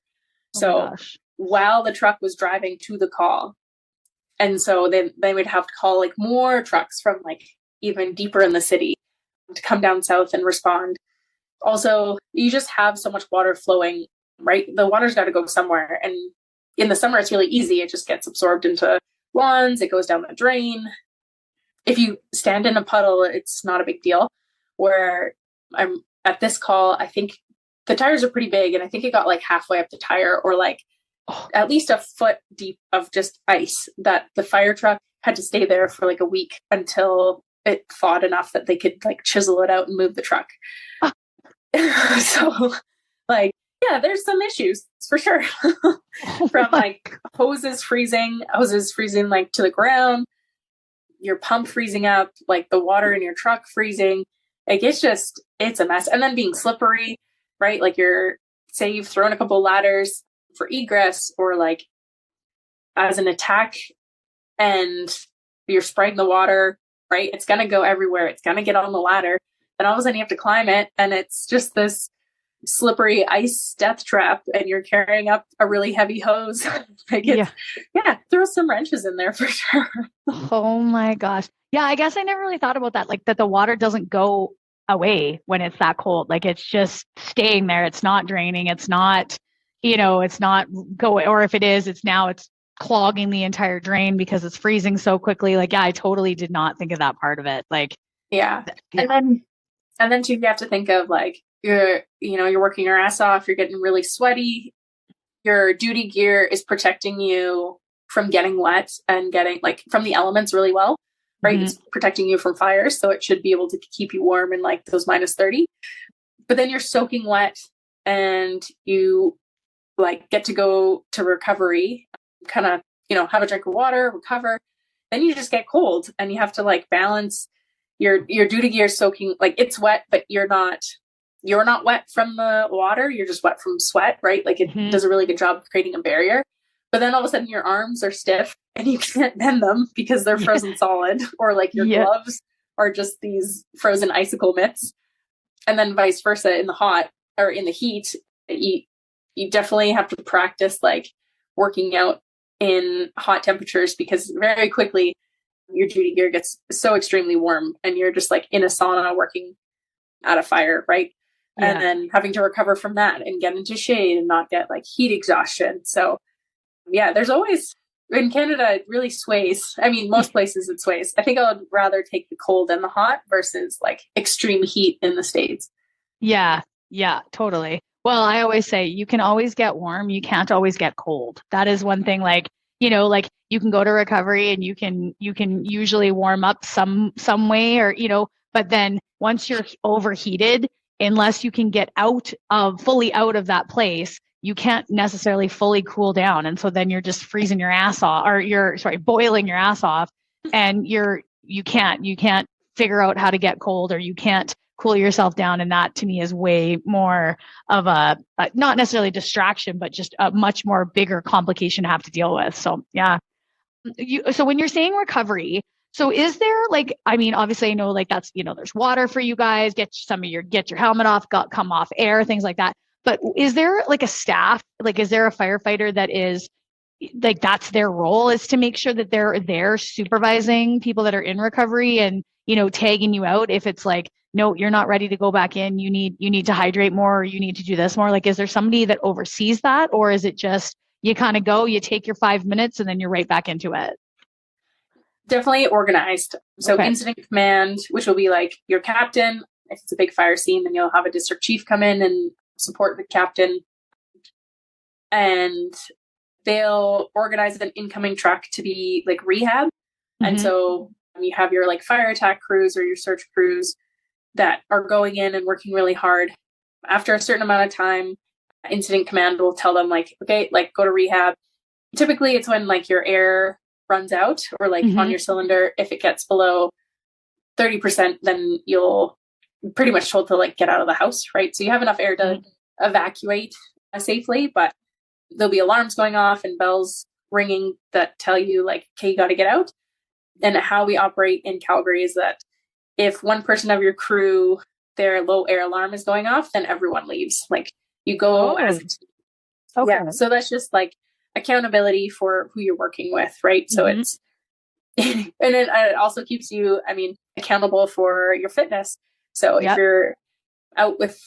So while the truck was driving to the call, and so they would have to call like more trucks from like even deeper in the city to come down south and respond. Also, you just have so much water flowing, right? The water's got to go somewhere. And in the summer, it's really easy. It just gets absorbed into lawns. It goes down the drain. If you stand in a puddle, it's not a big deal. Where I'm at this call, I think the tires are pretty big. And I think it got like halfway up the tire, or like at least a foot deep of just ice, that the fire truck had to stay there for like a week until it thawed enough that they could like chisel it out and move the truck. So like, yeah, there's some issues for sure. From like hoses freezing like to the ground, your pump freezing up, like the water in your truck freezing. Like it's a mess. And then being slippery, right? Like you've thrown a couple ladders for egress or like as an attack, and you're spraying the water, right? It's going to go everywhere. It's going to get on the ladder. And all of a sudden you have to climb it. And it's just this slippery ice death trap, and you're carrying up a really heavy hose. Throw some wrenches in there for sure. Oh my gosh. Yeah, I guess I never really thought about that. Like that the water doesn't go away when it's that cold. Like it's just staying there. It's not draining. It's not, it's not going, or if it is, it's clogging the entire drain because it's freezing so quickly. Like, yeah, I totally did not think of that part of it. Like, yeah. And then too, you have to think of like, you're working your ass off, you're getting really sweaty. Your duty gear is protecting you from getting wet and getting like from the elements really well, right? It's protecting you from fires. So it should be able to keep you warm in like those minus 30. But then you're soaking wet and you like get to go to recovery, kind of, have a drink of water, recover. Then you just get cold and you have to like balance your duty gear is soaking, like it's wet, but you're not wet from the water. You're just wet from sweat, right? Like it does a really good job of creating a barrier. But then all of a sudden your arms are stiff and you can't bend them because they're frozen solid, or like your gloves are just these frozen icicle mitts. And then vice versa in the hot or in the heat, you definitely have to practice like working out in hot temperatures, because very quickly your duty gear gets so extremely warm and you're just like in a sauna working at a fire, right? Yeah. And then having to recover from that and get into shade and not get like heat exhaustion. So yeah, there's always, in Canada, it really sways. I mean, most places it sways. I think I would rather take the cold and the hot versus like extreme heat in the States. Yeah, totally. Well, I always say you can always get warm. You can't always get cold. That is one thing, like, like you can go to recovery and you can usually warm up some way, or, but then once you're overheated, unless you can get fully out of that place, you can't necessarily fully cool down. And so then you're just freezing your ass off, or boiling your ass off, and you can't figure out how to get cold, or you can't cool yourself down. And that to me is way more of a not necessarily distraction, but just a much more bigger complication to have to deal with. So yeah. So when you're saying recovery, so is there like, I mean, obviously I know like that's, there's water for you guys, get your helmet off, come off air, things like that. But is there like a staff, like, is there a firefighter that is like, that's their role, is to make sure that they're supervising people that are in recovery and, tagging you out if it's like, no, you're not ready to go back in. You need to hydrate more, or you need to do this more. Like, is there somebody that oversees that, or is it just you kind of go, you take your 5 minutes and then you're right back into it? Definitely organized. So incident command, which will be like your captain. If it's a big fire scene, then you'll have a district chief come in and support the captain. And they'll organize an incoming truck to be like rehab. And so you have your like fire attack crews or your search crews that are going in and working really hard. After a certain amount of time, incident command will tell them like, okay, like go to rehab. Typically it's when like your air runs out, or like on your cylinder, if it gets below 30%, then you'll pretty much told to like get out of the house, right? So you have enough air to evacuate safely, but there'll be alarms going off and bells ringing that tell you like, okay, you got to get out. And how we operate in Calgary is that if one person of your crew, their low air alarm is going off, then everyone leaves. Like you go as a team. Okay. Yeah. So that's just like accountability for who you're working with, right? So it's, and it also keeps you, I mean, accountable for your fitness. So if you're out with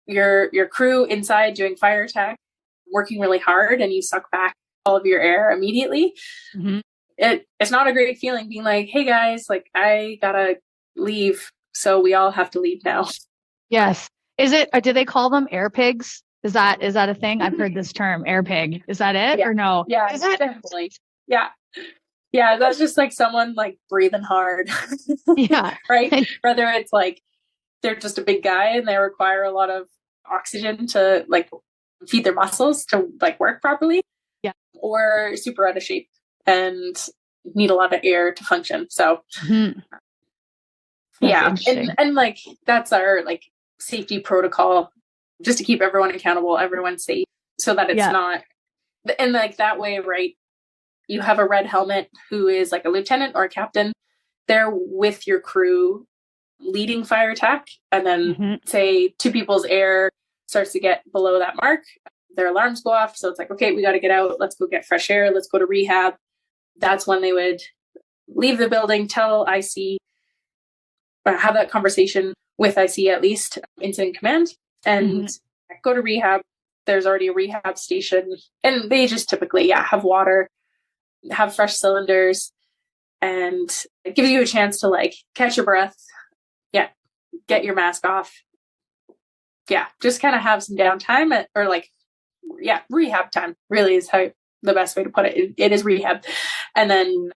your crew inside doing fire attack, working really hard, and you suck back all of your air immediately, it's not a great feeling being like, hey guys, like I gotta leave, so we all have to leave now. Yes. Is it, or do they call them air pigs? Is that a thing? I've heard this term, air pig. Is that it or no? Yeah, is it? Definitely. Yeah. Yeah, that's just like someone like breathing hard. Yeah. Right? Whether it's like they're just a big guy and they require a lot of oxygen to like feed their muscles to like work properly. Yeah. Or super out of shape and need a lot of air to function. So yeah. And like that's our like safety protocol, just to keep everyone accountable, everyone safe, so that it's not, and like that way, right? You have a red helmet who is like a lieutenant or a captain. They're with your crew leading fire attack. And then say two people's air starts to get below that mark, their alarms go off. So it's like, okay, we got to get out. Let's go get fresh air. Let's go to rehab. That's when they would leave the building, tell IC, have that conversation with IC, at least incident command, and go to rehab. There's already a rehab station, and they just typically, have water, have fresh cylinders, and it gives you a chance to like catch your breath. Yeah. Get your mask off. Yeah. Just kind of have some downtime or like, rehab time really is how the best way to put it. It is rehab. And then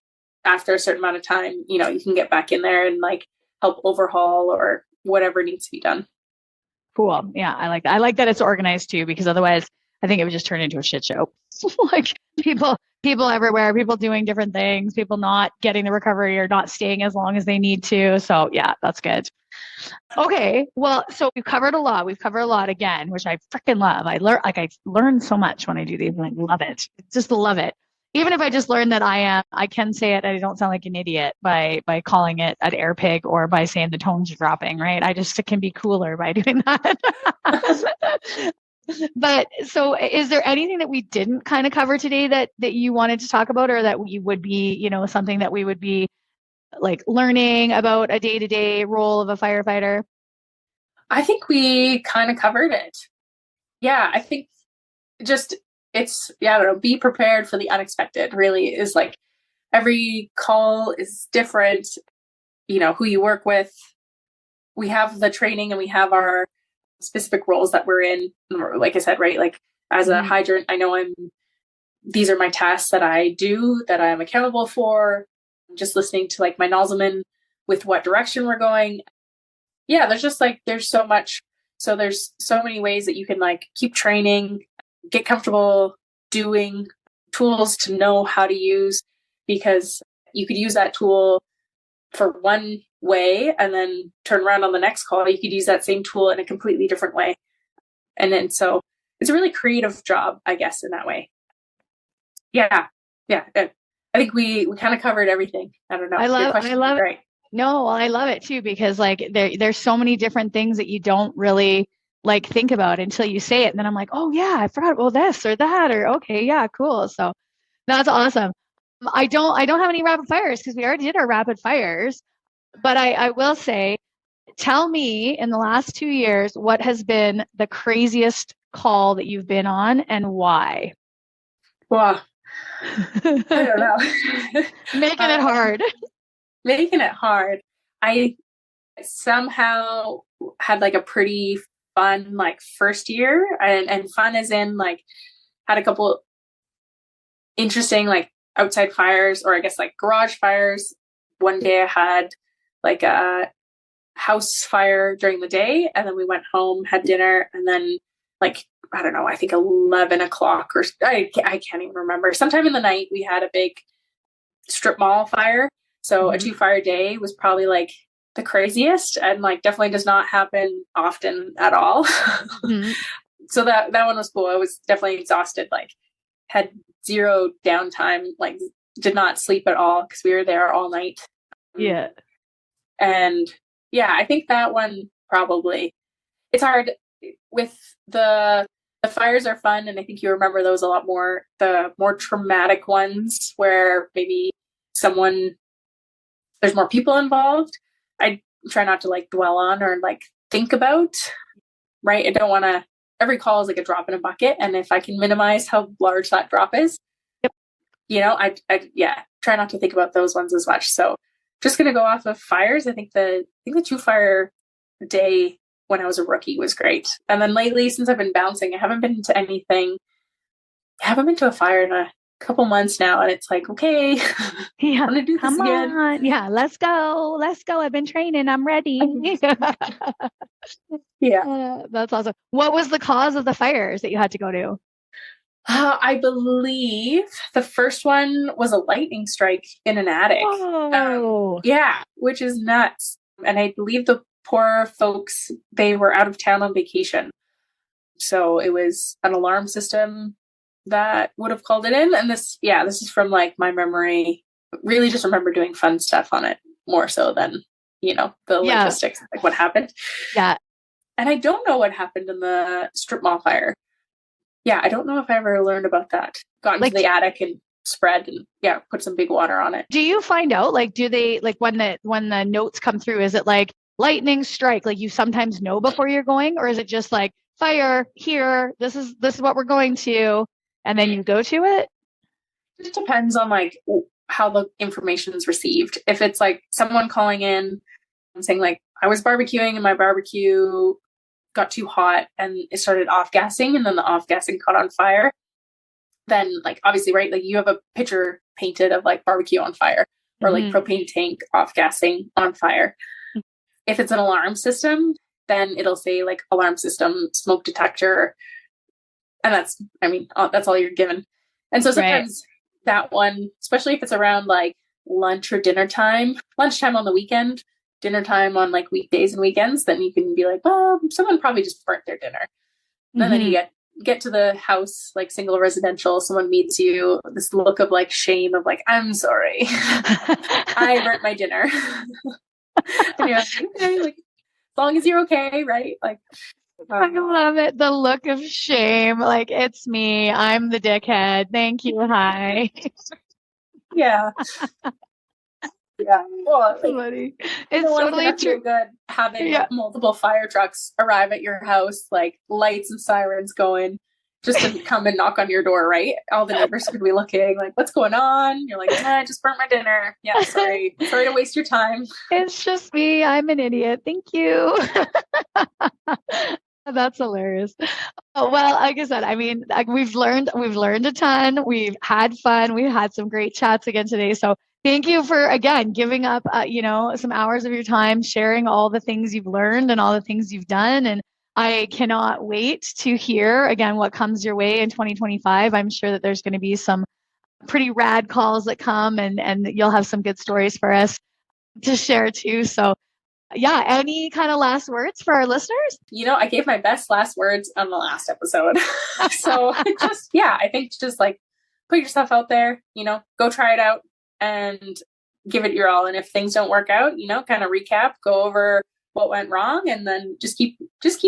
after a certain amount of time, you can get back in there and like help overhaul or whatever needs to be done. Cool. Yeah. I like that. I like that it's organized too, because otherwise I think it would just turn into a shit show. Like people people everywhere, people doing different things, people not getting the recovery or not staying as long as they need to. So yeah, that's good. Okay. Well, so we've covered a lot. We've covered a lot again, which I freaking love. I learn so much when I do these and I love it. Just love it. Even if I just learn that I can say it and I don't sound like an idiot by calling it an air pig or by saying the tones are dropping, right? It can be cooler by doing that. But so is there anything that we didn't kind of cover today that you wanted to talk about, or that we would be, something that we would be like learning about a day-to-day role of a firefighter? I think we kind of covered it. Yeah, I think just I don't know, be prepared for the unexpected really is like every call is different, who you work with. We have the training and we have our specific roles that we're in. Like I said, right? Like as a hydrant, I know these are my tasks that I do that I'm accountable for. I'm just listening to like my nozzleman with what direction we're going. Yeah, there's so much. So there's so many ways that you can like keep training, get comfortable doing tools to know how to use, because you could use that tool for one way and then turn around on the next call. You could use that same tool in a completely different way. And then so it's a really creative job, I guess, in that way. Yeah. Yeah. I think we kind of covered everything. I don't know. I love it. Right. No, well, I love it too, because like there's so many different things that you don't really like think about until you say it. And then I'm like, oh yeah, I forgot, well, this or that, or okay, yeah, cool. So that's awesome. I don't have any rapid fires because we already did our rapid fires, but I will say, tell me in the last 2 years, what has been the craziest call that you've been on and why? Well, I don't know. Making it hard. Making it hard. I somehow had like a pretty fun like first year, and fun as in like had a couple interesting like outside fires, or I guess like garage fires. One day I had like a house fire during the day, and then we went home, had dinner, and then like I don't know, I think 11 o'clock or I can't even remember. Sometime in the night we had a big strip mall fire. So a 2-fire day was probably like the craziest, and like definitely does not happen often at all. So that one was cool. I was definitely exhausted, like had zero downtime, like did not sleep at all because we were there all night. Yeah. And yeah, I think that one probably, it's hard with the fires are fun. And I think you remember those a lot more, the more traumatic ones where maybe there's more people involved. I try not to like dwell on or like think about, right? I don't want to, every call is like a drop in a bucket. And if I can minimize how large that drop is, I try not to think about those ones as much. So just going to go off of fires. I think the 2-fire day when I was a rookie was great. And then lately, since I've been bouncing, I haven't been to anything. I haven't been to a fire in a couple months now, and it's like, okay, yeah, I'm gonna do this again. On. Yeah, let's go. I've been training. I'm ready. Yeah, that's awesome. What was the cause of the fires that you had to go to? I believe the first one was a lightning strike in an attic. Oh, yeah, which is nuts. And I believe the poor folks, they were out of town on vacation, so it was an alarm system that would have called it in. And this is from like my memory. Really just remember doing fun stuff on it more so than, the logistics, like what happened. Yeah. And I don't know what happened in the strip mall fire. Yeah, I don't know if I ever learned about that. Got into the attic and spread and put some big water on it. Do you find out, like, do they, like when the notes come through, is it like lightning strike, like you sometimes know before you're going, or is it just like fire here, this is what we're going to, and then you go to it? It depends on like how the information is received. If it's like someone calling in and saying like, I was barbecuing and my barbecue got too hot and it started off-gassing, and then the off-gassing caught on fire, then like obviously, right, like you have a picture painted of like barbecue on fire, or like propane tank off-gassing on fire. If it's an alarm system, then it'll say like alarm system, smoke detector, and that's all you're given. And so sometimes that one, especially if it's around like lunch or dinner time, lunchtime on the weekend, dinner time on like weekdays and weekends, then you can be like, well, someone probably just burnt their dinner. And then you get to the house, like single residential, someone meets you, this look of like shame of like, I'm sorry, I burnt my dinner. And you're like, okay, like as long as you're okay, right? Like, I love it. The look of shame. Like, it's me. I'm the dickhead. Thank you. Hi. yeah. Yeah. Well, like, Funny. It's no one's totally gonna feel true. good having Yeah. multiple fire trucks arrive at your house, like lights and sirens going, just to come and knock on your door, right? All the neighbors could be looking like, what's going on? You're like, I just burnt my dinner. Yeah, sorry. Sorry to waste your time. It's just me. I'm an idiot. Thank you. That's hilarious. Oh, well, like I said, I mean, like we've learned a ton. We've had fun. We had some great chats again today. So thank you for again giving up, some hours of your time, sharing all the things you've learned and all the things you've done. And I cannot wait to hear again what comes your way in 2025. I'm sure that there's going to be some pretty rad calls that come, and you'll have some good stories for us to share too. So yeah, any kind of last words for our listeners? I gave my best last words on the last episode. So I think just like put yourself out there, go try it out and give it your all. And if things don't work out, kind of recap, go over what went wrong, and then just keep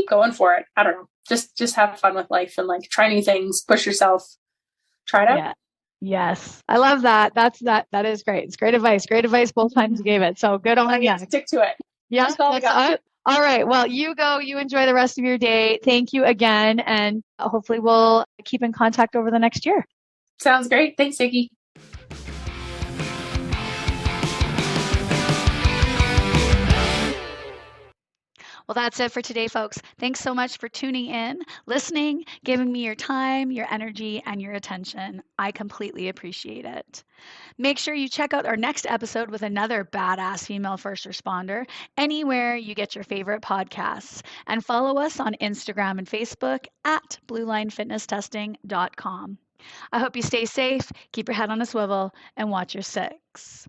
going for it. I don't know. Just have fun with life and like try new things, push yourself, try it out. Yeah. Yes. I love that. That is great. It's great advice. Great advice both times you gave it. So good on you. Stick to it. Yeah. All right. Well, you go, you enjoy the rest of your day. Thank you again. And hopefully we'll keep in contact over the next year. Sounds great. Thanks, Nikki. Well, that's it for today, folks. Thanks so much for tuning in, listening, giving me your time, your energy, and your attention. I completely appreciate it. Make sure you check out our next episode with another badass female first responder anywhere you get your favorite podcasts. And follow us on Instagram and Facebook at bluelinefitnesstesting.com. I hope you stay safe, keep your head on a swivel, and watch your six.